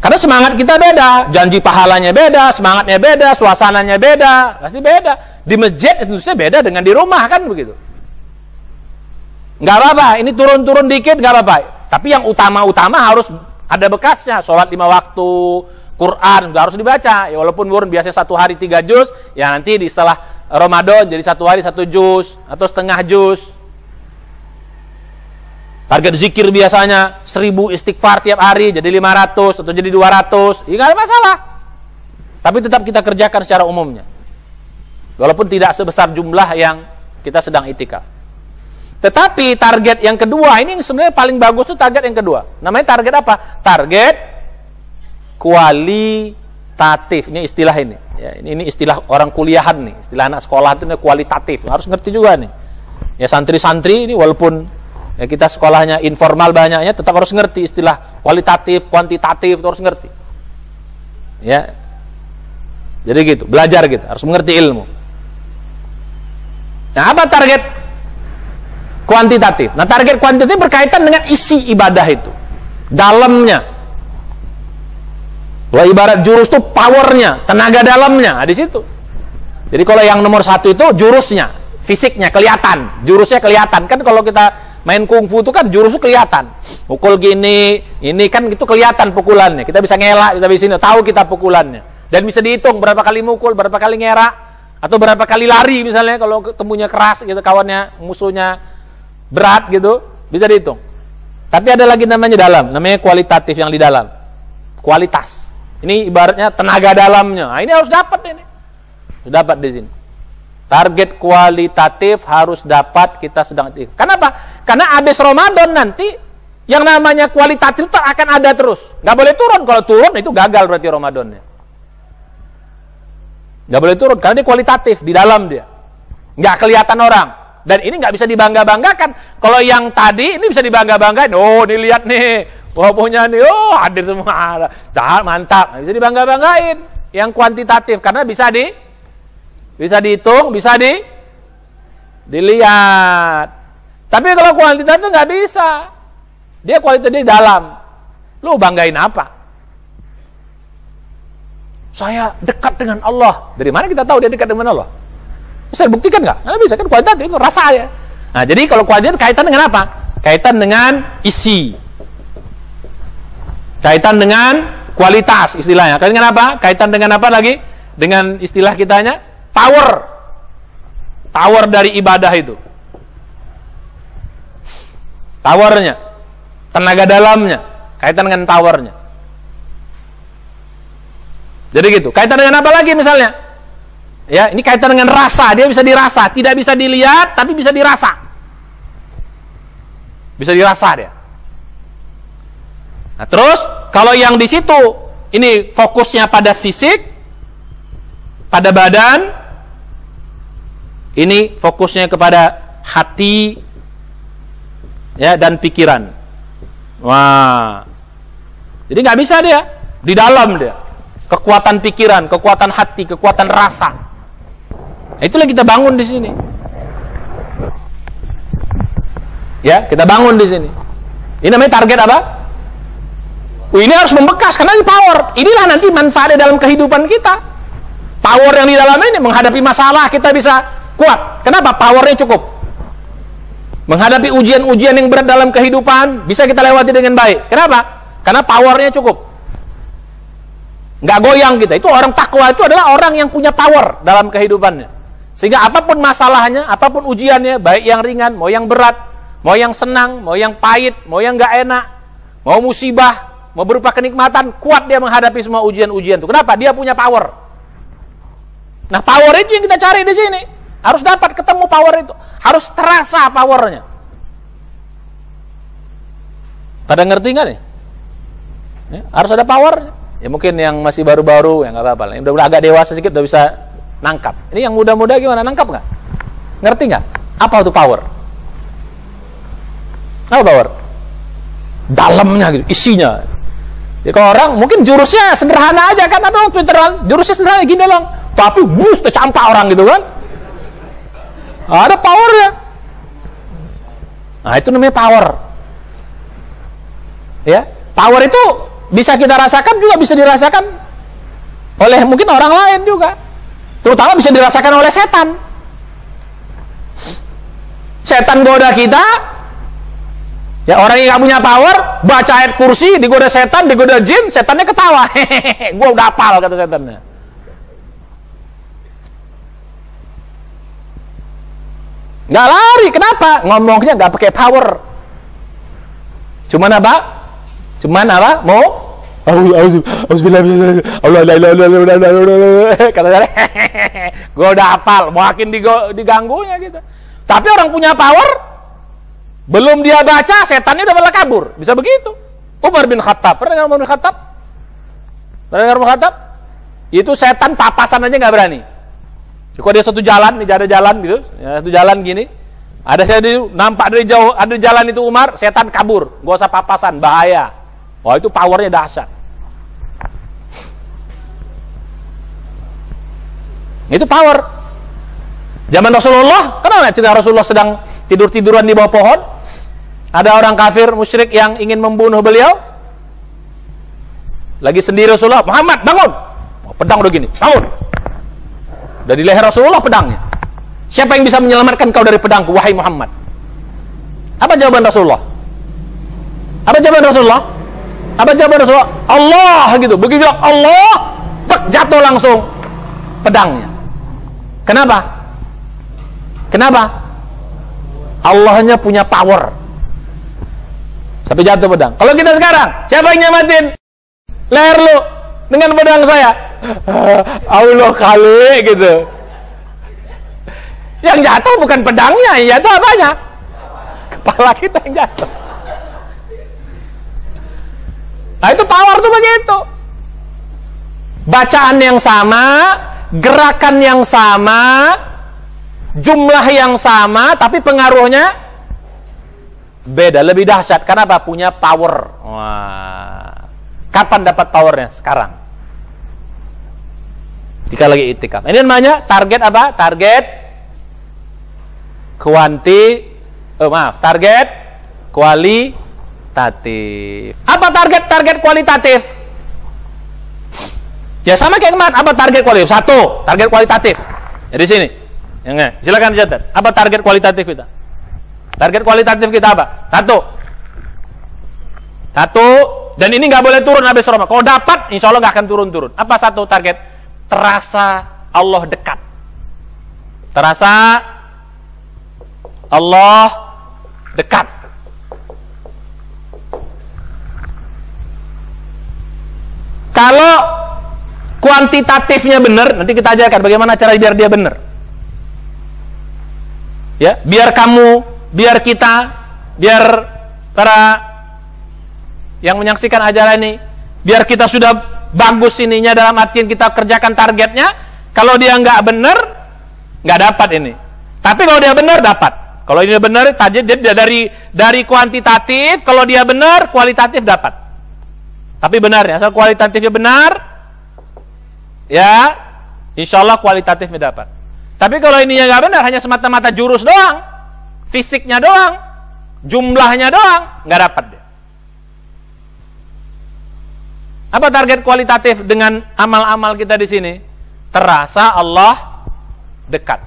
Karena semangat kita beda, janji pahalanya beda, semangatnya beda, suasananya beda, pasti beda. Di masjid itu beda dengan di rumah, kan begitu. Nggak apa-apa, ini turun-turun dikit nggak apa-apa. Tapi yang utama-utama harus ada bekasnya. Sholat 5 waktu, Quran sudah harus dibaca. Ya walaupun turun biasa 1 hari 3 juz, ya nanti di setelah Ramadan jadi 1 hari 1 juz atau setengah juz. Target zikir biasanya 1000 istighfar tiap hari jadi 500 atau jadi 200. Ya nggak ada masalah. Tapi tetap kita kerjakan secara umumnya. Walaupun tidak sebesar jumlah yang kita sedang itikaf. Tetapi target yang kedua, ini sebenarnya paling bagus itu target yang kedua. Namanya target apa? Target kualitatif. Ini istilah ini. Ya, ini istilah orang kuliahan nih. Istilah anak sekolah itu kualitatif. Harus ngerti juga nih. Ya santri-santri ini walaupun ya kita sekolahnya informal banyaknya, tetap harus ngerti istilah kualitatif, kuantitatif, harus ngerti. Ya. Jadi gitu, belajar gitu, harus mengerti ilmu. Nah, apa target kuantitatif? Nah, target kuantitatif berkaitan dengan isi ibadah itu. Dalamnya. Wah, ibarat jurus itu powernya, tenaga dalamnya, di situ. Jadi kalau yang nomor 1 itu jurusnya, fisiknya kelihatan, jurusnya kelihatan. Kan kalau kita main kungfu itu kan jurusnya kelihatan. Pukul gini, ini kan itu kelihatan pukulannya. Kita bisa ngelak, kita bisa tahu kita pukulannya. Dan bisa dihitung berapa kali mukul, berapa kali ngerak, atau berapa kali lari misalnya kalau ketemunya keras gitu, kawannya, musuhnya berat gitu, bisa dihitung. Tapi ada lagi namanya dalam, namanya kualitatif yang di dalam. Kualitas. Ini ibaratnya tenaga dalamnya. Nah, ini harus dapat ini. Harus dapat di sini. Target kualitatif harus dapat kita sedang itikaf. Kenapa? Karena habis Ramadan nanti Yang namanya kualitatif itu akan ada terus. Nggak boleh turun. Kalau turun itu gagal berarti Ramadannya. Nggak boleh turun karena dia kualitatif di dalam dia. Nggak kelihatan orang. Dan ini nggak bisa dibangga-banggakan. Kalau yang tadi ini bisa dibangga-banggain. Oh, ini lihat nih. Wah, punya nih. Oh, hadir semua. Mantap. Nggak bisa dibangga-banggain. Yang kuantitatif karena bisa dihitung, bisa dilihat. Tapi kalau kuantitatif nggak bisa. Dia kualitas di dalam. Lu banggain apa? Saya dekat dengan Allah. Dari mana kita tahu dia dekat dengan Allah? Bisa buktikan nggak? Nggak bisa kan, kualitatif itu rasanya. Nah, jadi kalau kualitatif kaitan dengan apa? Kaitan dengan isi. Kaitan dengan kualitas istilahnya. Kaitan dengan apa? Kaitan dengan apa lagi? Dengan istilah kitanya power. Power dari ibadah itu. Powernya, tenaga dalamnya, kaitan dengan powernya. Jadi gitu. Kaitan dengan apa lagi misalnya? Ya, ini kaitan dengan rasa, dia bisa dirasa, tidak bisa dilihat tapi bisa dirasa. Bisa dirasa dia. Nah, terus kalau yang di situ ini fokusnya pada fisik, pada badan, ini fokusnya kepada hati ya dan pikiran. Wah. Jadi nggak bisa dia di dalam dia. Kekuatan pikiran, kekuatan hati, kekuatan rasa. Itulah kita bangun di sini. Ya, kita bangun di sini. Ini namanya target apa? Ini harus membekas karena ini power. Inilah nanti manfaatnya dalam kehidupan kita. Power yang di dalam ini menghadapi masalah kita bisa kuat. Kenapa? Powernya cukup. Menghadapi ujian-ujian yang berat dalam kehidupan bisa kita lewati dengan baik. Kenapa? Karena powernya cukup. Nggak goyang kita. Itu orang takwa itu adalah orang yang punya power dalam kehidupannya. Sehingga apapun masalahnya, apapun ujiannya, baik yang ringan, mau yang berat, mau yang senang, mau yang pahit, mau yang nggak enak, mau musibah, mau berupa kenikmatan, kuat dia menghadapi semua ujian-ujian itu. Kenapa? Dia punya power. Nah, power itu yang kita cari di sini. Harus dapat ketemu power itu. Harus terasa powernya. Pada ngerti nggak nih? Ya, harus ada power. Ya mungkin yang masih baru-baru ya nggak apa-apa. Yang udah agak dewasa sedikit udah bisa nangkap. Ini yang muda-muda gimana? Nangkap nggak? Ngerti nggak? Apa itu power? Apa power? Dalamnya gitu, isinya. Jadi kalau orang mungkin jurusnya sederhana aja kan, ada orang Twitter jurusnya sederhana gini loh, tapi bus tercampak orang gitu kan. Ada powernya. Nah itu namanya power. Ya, power itu bisa kita rasakan juga bisa dirasakan oleh mungkin orang lain juga. Terutama bisa dirasakan oleh setan. Setan goda kita. Ya orang yang gak punya power, baca ayat kursi, digoda setan, digoda jin, setannya ketawa. Hehehe, gua udah hafal kata setannya. Gak lari, kenapa? Ngomongnya gak pakai power. Cuman apa? Mau kata saya, gue udah hafal, makin diganggunya gitu. Tapi orang punya power, belum dia baca, setannya udah malah kabur. Bisa begitu. Umar bin Khattab, pernah dengar Umar bin Khattab? Pernah dengar Umar bin Khattab? Itu setan papasan aja nggak berani. Kalau dia satu jalan, nih ada jalan gitu, ya, satu jalan gini, ada saya nampak dari jauh, ada jalan itu Umar, setan kabur, gak usah papasan, bahaya. Wah itu powernya dahsyat. Itu power. Zaman Rasulullah, kenapa cerita Rasulullah sedang tidur-tiduran di bawah pohon? Ada orang kafir musyrik yang ingin membunuh beliau. Lagi sendiri Rasulullah, Muhammad bangun. Oh, pedang udah gini, bangun. Dari leher Rasulullah pedangnya. Siapa yang bisa menyelamatkan kau dari pedangku, wahai Muhammad? Apa jawaban Rasulullah? Apa jawaban Rasulullah? Apa jawaban Rasulullah? Allah gitu. Begitu bilang Allah, jatuh langsung pedangnya. Kenapa? Kenapa? Allahnya punya power. Sampai jatuh pedang. Kalau kita sekarang, siapa yang nyamatin leher lu dengan pedang saya? Allah kali gitu. Yang jatuh bukan pedangnya, yang jatuh apanya? Kepala kita yang jatuh. Nah, itu power tuh begitu. Bacaan yang sama, gerakan yang sama, jumlah yang sama, tapi pengaruhnya beda, lebih dahsyat. Kenapa? Punya power. Wah. Kapan dapat powernya? Sekarang. Jika lagi itikaf. Ini namanya target apa? Target target kualitatif. Apa target kualitatif? Ya sama kayak kemarin. Apa target kualitatif? Satu, target kualitatif. Ya di sini. Ya, silakan dicatat. Apa target kualitatif kita? Target kualitatif kita apa? Satu, dan ini nggak boleh turun habis Ramadan. Kalau dapat, insya Allah nggak akan turun-turun. Apa satu target? Terasa Allah dekat. Terasa Allah dekat. Kalau kuantitatifnya benar, nanti kita ajarkan bagaimana cara biar dia benar. Ya, biar kamu, biar kita, biar para yang menyaksikan acara ini, biar kita sudah bagus ininya dalam artian kita kerjakan targetnya. Kalau dia nggak benar, nggak dapat ini. Tapi kalau dia benar, dapat. Kalau ini benar, dari kuantitatif, kalau dia benar, kualitatif dapat. Tapi benarnya, asal kualitatifnya benar, ya, insya Allah kualitatifnya dapat. Tapi kalau ininya nggak benar, hanya semata-mata jurus doang, fisiknya doang, jumlahnya doang, nggak dapat dia. Apa target kualitatif dengan amal-amal kita di sini? Terasa Allah dekat.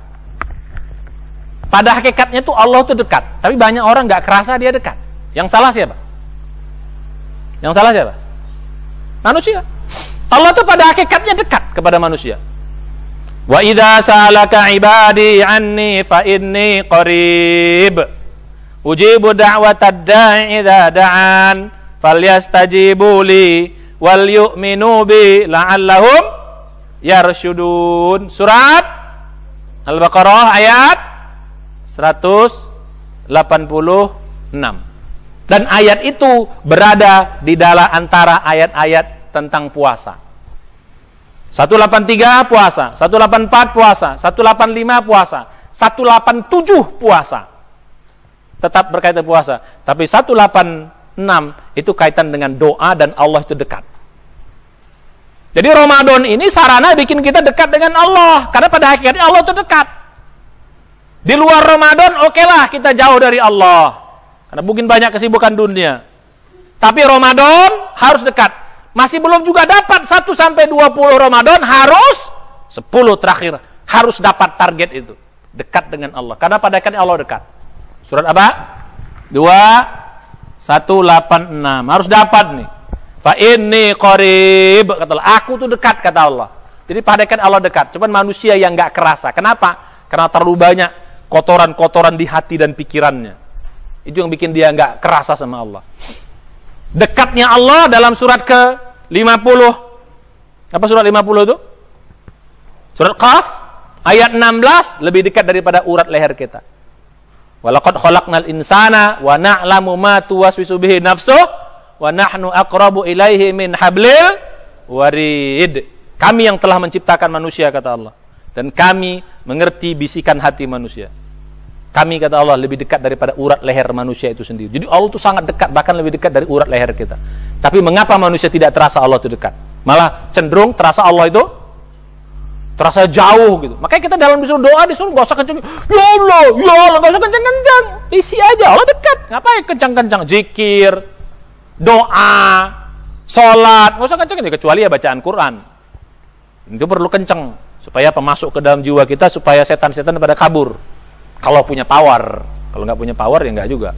Pada hakikatnya tuh Allah tuh dekat, tapi banyak orang nggak kerasa dia dekat. Yang salah siapa? Yang salah siapa? Manusia. Allah tuh pada hakikatnya dekat kepada manusia. Wa idza sa'alaka ibadi anni fa inni qarib ujibu da'watad da'i idza da'an falyastajibu li wal yu'minu bi la'allahum yarshudun. Surat Al-Baqarah ayat 186. Dan ayat itu berada di dalam antara ayat-ayat tentang puasa. 183 puasa, 184 puasa, 185 puasa, 187 puasa. Tetap berkaitan puasa. Tapi 186 itu kaitan dengan doa dan Allah itu dekat. Jadi Ramadan ini sarana bikin kita dekat dengan Allah. Karena pada hakikatnya Allah itu dekat. Di luar Ramadan, okelah kita jauh dari Allah. Karena mungkin banyak kesibukan dunia. Tapi Ramadan harus dekat. Masih belum juga dapat 1-20 Ramadan, harus 10 terakhir. Harus dapat target itu. Dekat dengan Allah. Karena pada hakikatnya Allah dekat. Surat apa? 2:186. Harus dapat nih. Fa inni qarib, kata Allah. Aku tuh dekat, kata Allah. Jadi pada hakikatnya Allah dekat. Cuman manusia yang nggak kerasa. Kenapa? Karena terlalu banyak kotoran-kotoran di hati dan pikirannya. Itu yang bikin dia nggak kerasa sama Allah. Dekatnya Allah dalam surat ke-50. Apa surat 50 itu? Surat Qaf ayat 16 lebih dekat daripada urat leher kita. Walaqad khalaqnal insana wa na'lamu ma tuwaswisu bihi nafsuh wa nahnu aqrabu ilaihi min hablil warid. Kami yang telah menciptakan manusia, kata Allah, dan kami mengerti bisikan hati manusia. Kami, kata Allah, lebih dekat daripada urat leher manusia itu sendiri. Jadi Allah itu sangat dekat, bahkan lebih dekat dari urat leher kita. Tapi mengapa manusia tidak terasa Allah itu dekat? Malah cenderung terasa Allah itu terasa jauh gitu. Makanya kita dalam disuruh doa, disuruh gak usah kencang. Ya Allah, gak usah kencang-kencang. Isi aja, Allah dekat. Ngapain kencang-kencang? Zikir, doa, sholat, gak usah kencang. Kecuali ya bacaan Quran. Itu perlu kencang supaya pemasuk ke dalam jiwa kita, supaya setan-setan pada kabur. Kalau punya power. Kalau nggak punya power ya nggak juga.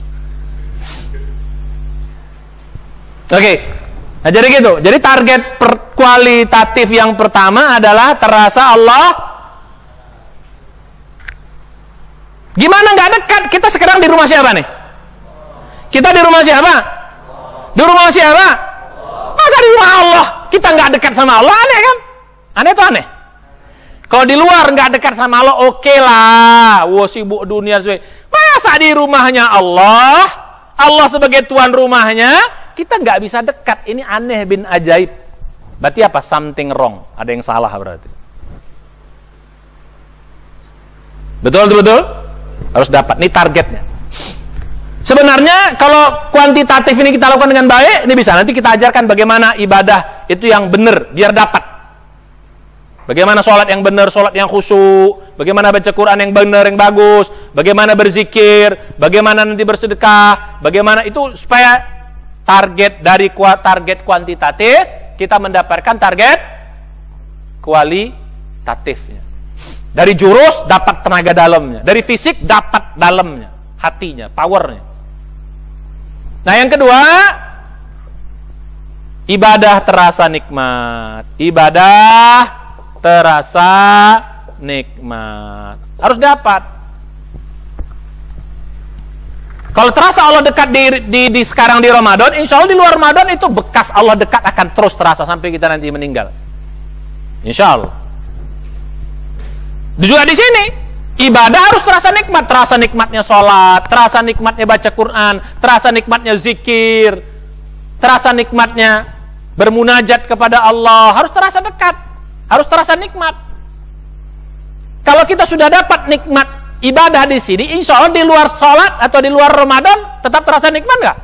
Oke. Nah jadi gitu. Jadi target kualitatif yang pertama adalah terasa Allah. Gimana nggak dekat? Kita sekarang di rumah siapa nih? Kita di rumah siapa? Di rumah siapa? Masa di rumah Allah kita nggak dekat sama Allah? Aneh kan? Aneh tuh aneh. Kalau di luar nggak dekat sama Allah, oke lah. Wah, sibuk dunia. Masa di rumahnya Allah, Allah sebagai tuan rumahnya, kita nggak bisa dekat. Ini aneh bin ajaib. Berarti apa? Something wrong. Ada yang salah berarti. Betul? Harus dapat. Ini targetnya. Sebenarnya kalau kuantitatif ini kita lakukan dengan baik, ini bisa. Nanti kita ajarkan bagaimana ibadah itu yang benar, biar dapat. Bagaimana sholat yang benar, sholat yang khusyuk, bagaimana baca Quran yang benar, yang bagus, bagaimana berzikir, bagaimana nanti bersedekah, bagaimana itu supaya target dari target kuantitatif, kita mendapatkan target kualitatifnya. Dari jurus dapat tenaga dalamnya, dari fisik dapat dalamnya, hatinya, powernya. Nah yang kedua, ibadah terasa nikmat. Ibadah terasa nikmat. Harus dapat. Kalau terasa Allah dekat di sekarang di Ramadan, insya Allah di luar Ramadan itu bekas Allah dekat akan terus terasa sampai kita nanti meninggal. Insya Allah. Juga di sini ibadah harus terasa nikmat, terasa nikmatnya sholat, terasa nikmatnya baca Quran, terasa nikmatnya zikir, terasa nikmatnya bermunajat kepada Allah, harus terasa dekat, harus terasa nikmat. Kalau kita sudah dapat nikmat ibadah di sini, insya Allah di luar sholat atau di luar Ramadan tetap terasa nikmat nggak?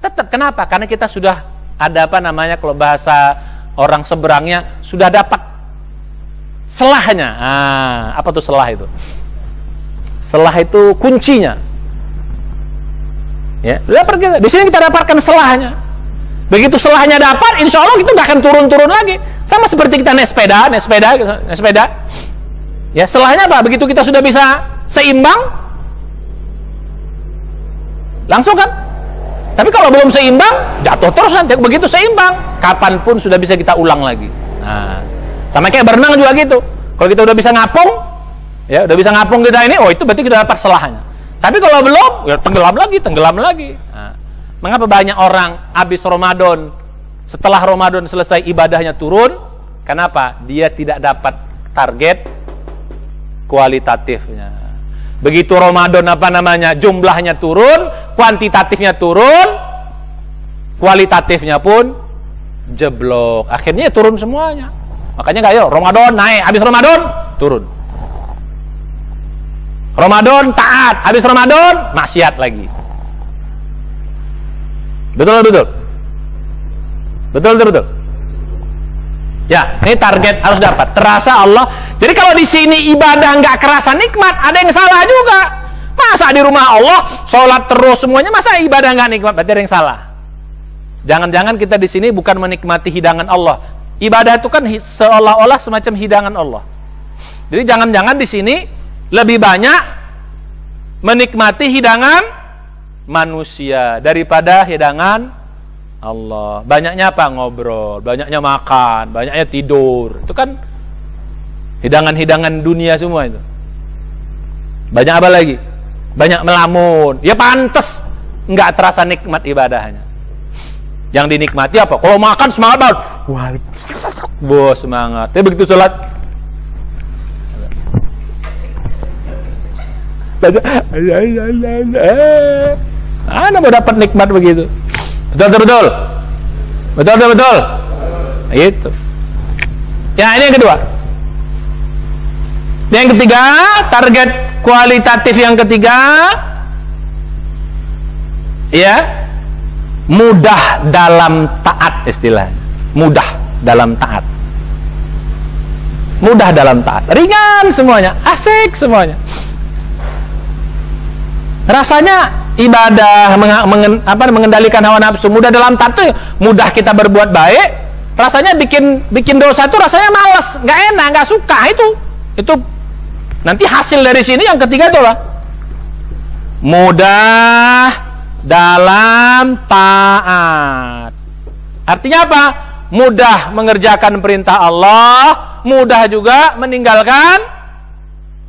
Tetap. Kenapa? Karena kita sudah ada apa namanya kalau bahasa orang seberangnya sudah dapat selahnya. Apa tuh selah itu? Selah itu kuncinya. Ya, di sini kita dapatkan selahnya. Begitu selahnya dapat, insya Allah itu nggak akan turun-turun lagi. Sama seperti kita naik sepeda. Ya, selahnya apa? Begitu kita sudah bisa seimbang, langsung kan? Tapi kalau belum seimbang, jatuh terus nanti. Begitu seimbang, kapanpun sudah bisa kita ulang lagi. Nah. Sama kayak berenang juga gitu. Kalau kita udah bisa ngapung, ya udah bisa ngapung kita ini, oh itu berarti kita dapat selahnya. Tapi kalau belum, ya tenggelam lagi. Nah, mengapa banyak orang habis Ramadan, setelah Ramadan selesai ibadahnya turun? Kenapa? Dia tidak dapat target kualitatifnya. Begitu Ramadan jumlahnya turun, kuantitatifnya turun, kualitatifnya pun jeblok. Akhirnya turun semuanya. Makanya kayak Ramadan naik, habis Ramadan turun. Ramadan taat, habis Ramadan maksiat lagi. Betul. Ya, ini target harus dapat. Terasa Allah. Jadi kalau di sini ibadah nggak kerasa nikmat, ada yang salah juga. Masa di rumah Allah sholat terus semuanya, masa ibadah nggak nikmat? Berarti ada yang salah. Jangan-jangan kita di sini bukan menikmati hidangan Allah. Ibadah itu kan seolah-olah semacam hidangan Allah. Jadi jangan-jangan di sini lebih banyak menikmati hidangan manusia daripada hidangan Allah. Banyaknya apa? Ngobrol, banyaknya makan, banyaknya tidur. Itu kan hidangan-hidangan dunia semua itu. Banyak apa lagi? Banyak melamun. Ya pantas nggak terasa nikmat ibadahnya. Yang dinikmati apa? Kalau makan semangat banget. Wah, semangat. Tapi begitu sholat, Anda mau dapat nikmat begitu. Betul. Itu. Ya, ini yang kedua. Yang ketiga, target kualitatif yang ketiga, ya. Mudah dalam taat istilahnya. Mudah dalam taat. Ringan semuanya, asik semuanya. Rasanya ibadah mengendalikan hawa nafsu, mudah dalam taat itu mudah kita berbuat baik. Rasanya bikin dosa itu rasanya malas, nggak enak, nggak suka itu. Nanti hasil dari sini yang ketiga itu lah. Mudah dalam taat. Artinya apa? Mudah mengerjakan perintah Allah, mudah juga meninggalkan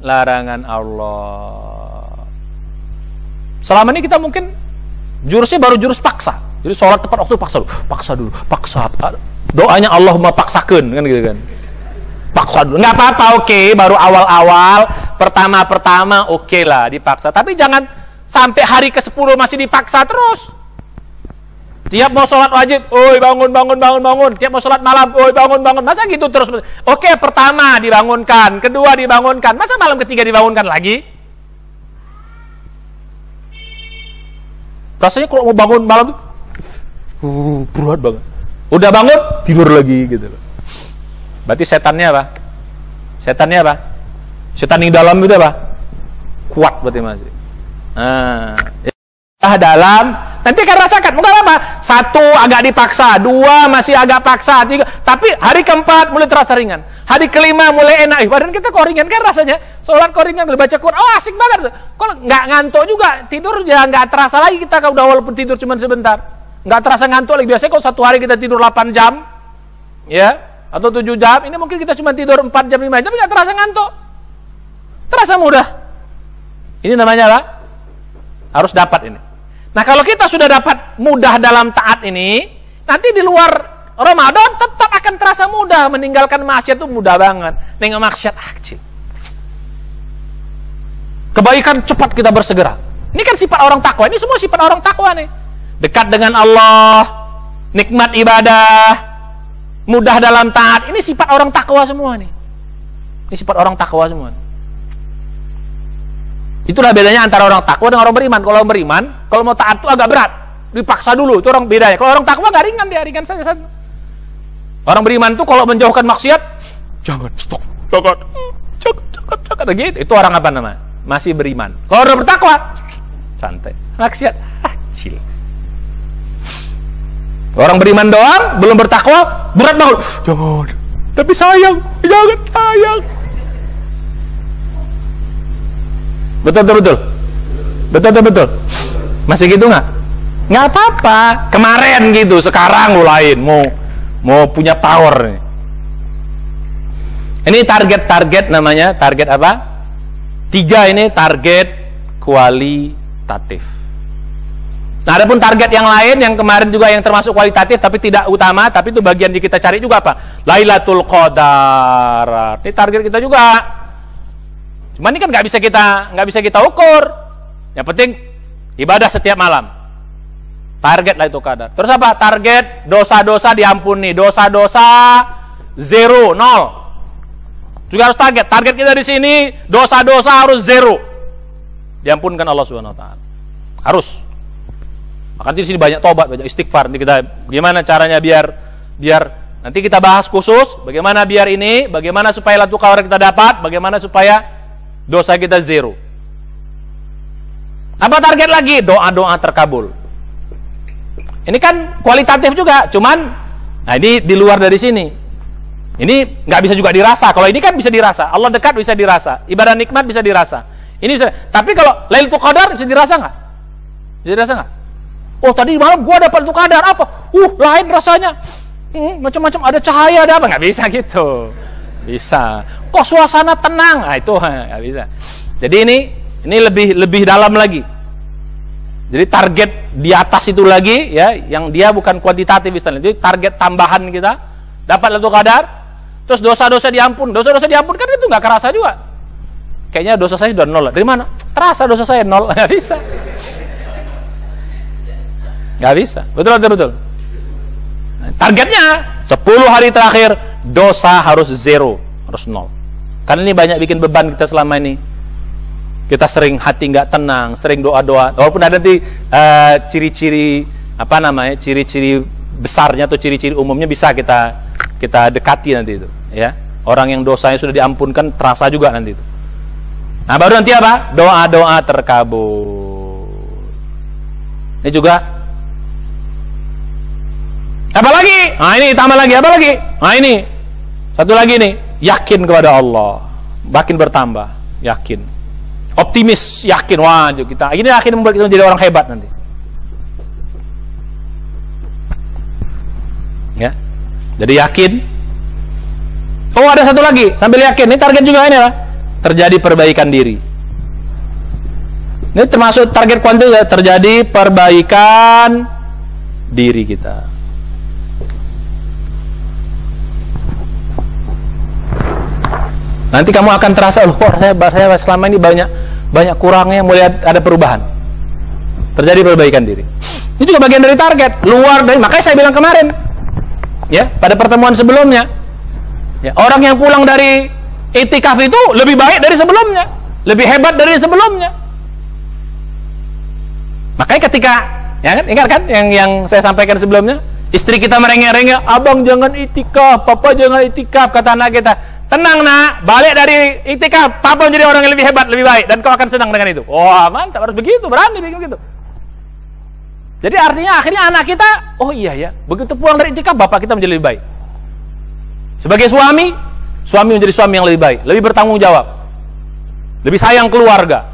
larangan Allah. Selama ini kita mungkin jurusnya baru jurus paksa. Jadi sholat tepat waktu paksa dulu. Doanya Allahumma paksakeun kan gitu kan. Paksa dulu. Nggak apa-apa, oke, baru awal-awal, pertama oke lah dipaksa. Tapi jangan sampai hari ke-10 masih dipaksa terus. Tiap mau sholat wajib, oi bangun. Tiap mau sholat malam, oi bangun. Masa gitu terus? Oke, pertama dibangunkan, kedua dibangunkan, masa malam ketiga dibangunkan lagi? Rasanya kalau mau bangun malam berat banget. Udah bangun, tidur lagi gitu loh. Berarti setannya apa? Setan yang dalam itu apa? Kuat berarti masih. Dalam nanti akan rasakan bukan apa, satu agak dipaksa, dua masih agak paksa, tiga, tapi hari keempat mulai terasa ringan, hari kelima mulai enak. Badan kita kok ringan kan rasanya, sholat kok ringan, baca Quran, oh asik banget. Kalau nggak ngantuk juga, tidur ya nggak terasa lagi kita kalau udah walaupun tidur cuma sebentar, nggak terasa ngantuk lagi. Biasanya kalau satu hari kita tidur 8 jam ya, atau 7 jam, ini mungkin kita cuma tidur 4 jam 5 jam, tapi nggak terasa ngantuk, terasa mudah. Ini namanya apa? Harus dapat ini. Nah, kalau kita sudah dapat mudah dalam taat ini, nanti di luar Ramadan tetap akan terasa mudah. Meninggalkan maksiat itu mudah banget. Nengok maksiat kecil. Kebaikan cepat kita bersegera. Ini kan sifat orang takwa. Ini semua sifat orang takwa nih. Dekat dengan Allah, nikmat ibadah, mudah dalam taat. Ini sifat orang takwa semua nih. Ini sifat orang takwa semua. Itulah bedanya antara orang takwa dengan orang beriman. Kalau orang beriman, kalau mau taat itu agak berat, dipaksa dulu, itu orang bedanya. Kalau orang takwa nggak ringan, dia ringan saja. Orang beriman tuh kalau menjauhkan maksiat, jangan, stop, jangan, gitu. Itu orang apa namanya? Masih beriman. Kalau orang bertakwa, santai, maksiat, kecil. Orang beriman doang, belum bertakwa, berat banget. Jangan, tapi sayang, jangan sayang. Betul. Masih gitu nggak? Nggak apa-apa. Kemarin gitu, sekarang mulai mau punya power. Ini target namanya, target apa? 3 ini target kualitatif. Nah, adapun target yang lain yang kemarin juga yang termasuk kualitatif tapi tidak utama, tapi itu bagian yang kita cari juga apa? Lailatul Qadar. Ini target kita juga. Cuma ini kan nggak bisa kita ukur. Yang penting ibadah setiap malam. Target lah itu kadar. Terus apa? Target dosa-dosa diampuni. Dosa-dosa 0. Juga harus target. Target kita di sini dosa-dosa harus 0. Diampunkan Allah Subhanahu wa taala. Harus. Maka di sini banyak tobat, banyak istighfar. Nanti kita gimana caranya biar nanti kita bahas khusus bagaimana bagaimana supaya Lailatul Qadar kita dapat, bagaimana supaya dosa kita 0. Apa target lagi? Doa-doa terkabul. Ini kan kualitatif juga, cuman nah ini di luar dari sini. Ini nggak bisa juga dirasa. Kalau ini kan bisa dirasa. Allah dekat bisa dirasa. Ibadah nikmat bisa dirasa. Ini bisa. Tapi kalau Lailatul Qadar bisa dirasa nggak? Bisa dirasa nggak? Oh, tadi malam gua dapat Lailatul Qadar apa? Lain rasanya. Macam-macam ada cahaya, ada apa? Nggak bisa gitu. Bisa. Kok suasana tenang? Itu nggak bisa. Jadi ini lebih dalam lagi. Jadi target di atas itu lagi ya, yang dia bukan kuantitatif istilahnya. Jadi target tambahan kita dapat Lailatul Qadar, terus dosa-dosa diampun. Dosa-dosa diampun kan itu nggak kerasa juga. Kayaknya dosa saya sudah 0. Dari mana? Terasa dosa saya 0. Nggak bisa. Nggak bisa. Betul. Targetnya 10 hari terakhir dosa harus 0, harus 0. Karena ini banyak bikin beban kita selama ini. Kita sering hati nggak tenang, sering doa-doa. Walaupun ada nanti ciri-ciri ciri-ciri besarnya atau ciri-ciri umumnya bisa kita dekati nanti itu. Ya, orang yang dosanya sudah diampunkan terasa juga nanti itu. Nah, baru nanti apa? Doa-doa terkabul. Ini juga. Apa lagi? Nah, ini tambah lagi, apa lagi? Nah, ini. Satu lagi nih, yakin kepada Allah. Makin bertambah, yakin. Optimis, yakin. Wah, kita ini yakin membuat kita menjadi orang hebat nanti. Ya. Jadi yakin. Oh, ada satu lagi, sambil yakin. Ini target juga ini lah. Terjadi perbaikan diri. Ini termasuk target kuantitatif, terjadi perbaikan diri kita. Nanti kamu akan terasa, saya selama ini banyak kurangnya, mulai ada perubahan. terjadi perbaikan diri. Ini juga bagian dari target, luar dari, makanya saya bilang kemarin, ya, pada pertemuan sebelumnya, ya, orang yang pulang dari itikaf itu lebih baik dari sebelumnya, lebih hebat dari sebelumnya. Makanya ketika, ya kan, ingat kan yang saya sampaikan sebelumnya, istri kita merengek-rengek, abang jangan itikaf, papa jangan itikaf, kata anak kita, tenang nak, balik dari itikaf, papa menjadi orang yang lebih hebat, lebih baik, dan kau akan senang dengan itu. Wah, mantap, harus begitu, berani bikin begitu. Jadi artinya akhirnya anak kita, oh iya ya, begitu pulang dari itikaf, bapak kita menjadi lebih baik. Sebagai suami menjadi suami yang lebih baik, lebih bertanggung jawab, lebih sayang keluarga,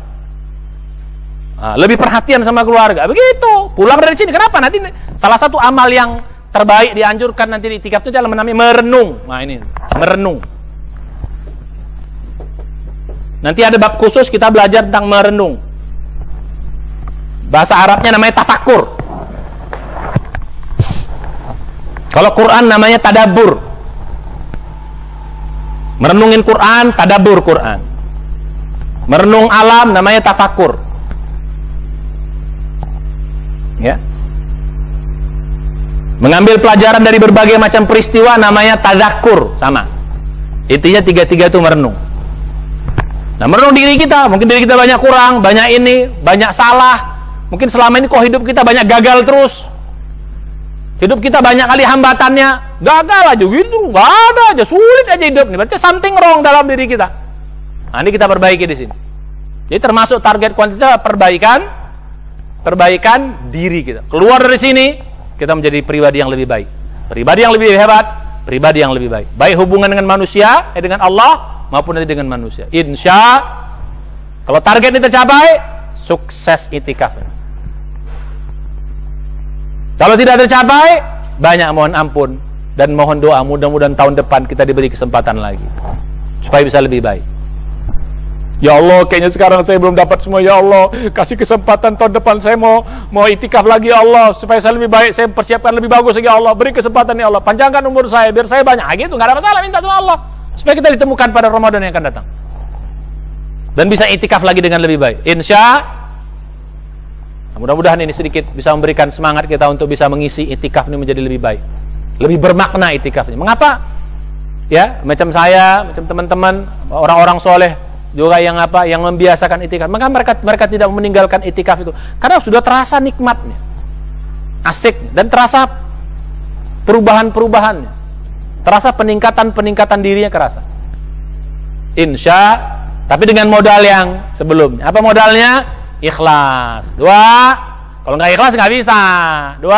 lebih perhatian sama keluarga. Begitu, pulang dari sini, kenapa? Nanti salah satu amal yang terbaik dianjurkan nanti di itikaf itu adalah namanya merenung. Nah ini, merenung. Nanti ada bab khusus kita belajar tentang merenung. Bahasa Arabnya namanya tafakur. Kalau Quran namanya tadabbur. Merenungin Quran, tadabbur Quran. Merenung alam namanya tafakur. Ya. Mengambil pelajaran dari berbagai macam peristiwa namanya tadzakur, sama. Intinya tiga-tiga itu merenung. Nah, merenung diri kita, mungkin diri kita banyak kurang, banyak ini, banyak salah. Mungkin selama ini kok hidup kita banyak gagal terus. Hidup kita banyak kali hambatannya, gagal aja gitu, nggak ada aja, sulit aja hidup nih. Berarti something wrong dalam diri kita. Nah, ini kita perbaiki di sini. Jadi termasuk target kuantitas perbaikan diri kita. Keluar dari sini, kita menjadi pribadi yang lebih baik, pribadi yang lebih hebat, pribadi yang lebih baik. Baik hubungan dengan manusia, dengan Allah, maupun dengan manusia. Insya, kalau target ini tercapai, sukses itikaf. Kalau tidak tercapai, banyak mohon ampun dan mohon doa. Mudah-mudahan tahun depan kita diberi kesempatan lagi supaya bisa lebih baik. Ya Allah, kayaknya sekarang saya belum dapat semua. Ya Allah, kasih kesempatan tahun depan saya mau itikaf lagi ya Allah, supaya saya lebih baik, saya persiapkan lebih bagus lagi ya Allah. Beri kesempatan ya Allah, panjangkan umur saya biar saya banyak. Gitu, nggak ada masalah, minta sama Allah supaya kita ditemukan pada Ramadan yang akan datang dan bisa itikaf lagi dengan lebih baik. Insya, mudah-mudahan ini sedikit bisa memberikan semangat kita untuk bisa mengisi itikaf ini menjadi lebih baik, lebih bermakna itikafnya. Mengapa? Ya, macam saya, macam teman-teman, orang-orang soleh juga yang membiasakan itikaf. Maka mereka tidak meninggalkan itikaf itu karena sudah terasa nikmatnya, asik, dan terasa perubahan-perubahannya, terasa peningkatan dirinya kerasa. Insya, tapi dengan modal yang sebelumnya. Apa modalnya? Ikhlas. 2, kalau nggak ikhlas nggak bisa. 2,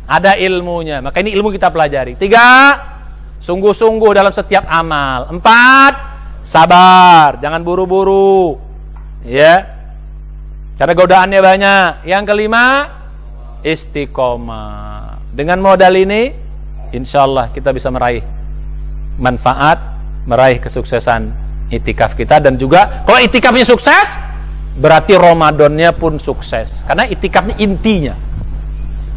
ada ilmunya. Maka ini ilmu kita pelajari. 3, sungguh-sungguh dalam setiap amal. 4, sabar, jangan buru-buru. Ya, karena godaannya banyak. Yang kelima, istiqomah. Dengan modal ini, insya Allah kita bisa meraih manfaat, meraih kesuksesan itikaf kita. Dan juga kalau itikafnya sukses, berarti Ramadannya pun sukses. Karena itikaf ini intinya.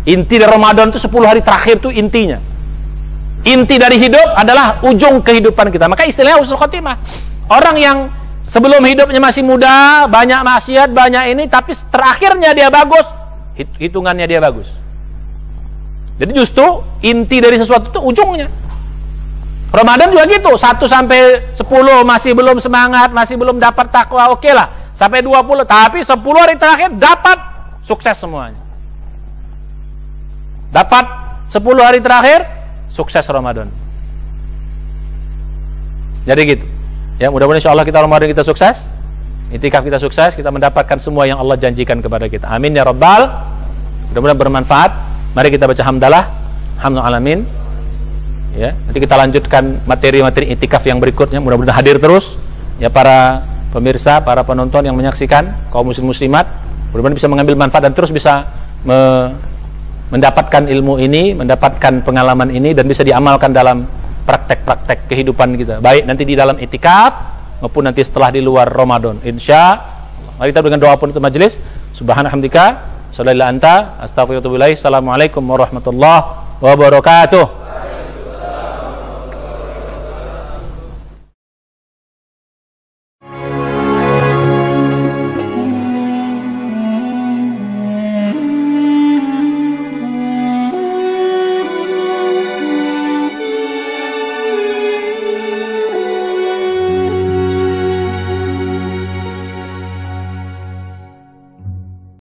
Inti dari Ramadan itu 10 hari terakhir itu intinya. Inti dari hidup adalah ujung kehidupan kita. Maka istilahnya husnul khotimah. Orang yang sebelum hidupnya masih muda, banyak maksiat, banyak ini, tapi terakhirnya dia bagus, hitungannya dia bagus. Jadi justru inti dari sesuatu itu ujungnya. Ramadan juga gitu, 1 sampai 10 masih belum semangat, masih belum dapat takwa, oke lah. Sampai 20, tapi 10 hari terakhir dapat sukses semuanya. Dapat 10 hari terakhir sukses Ramadan. Jadi gitu. Ya, mudah-mudahan insyaallah kita Ramadan kita sukses, itikaf kita sukses, kita mendapatkan semua yang Allah janjikan kepada kita. Amin ya rabbal. Mudah-mudahan bermanfaat. Mari kita baca hamdalah. Alhamdulillah alamin. Ya, nanti kita lanjutkan materi-materi itikaf yang berikutnya. Mudah-mudahan hadir terus ya para pemirsa, para penonton yang menyaksikan, kaum muslim muslimat. Mudah-mudahan bisa mengambil manfaat dan terus bisa mendapatkan ilmu ini, mendapatkan pengalaman ini, dan bisa diamalkan dalam praktek-praktek kehidupan kita, baik nanti di dalam itikaf maupun nanti setelah di luar Ramadan. Insya Allah. Mari kita dengan doa penutup majelis. Subhanallah, sallallahu anta, astaghfirullah. Assalamualaikum warahmatullahi wabarakatuh.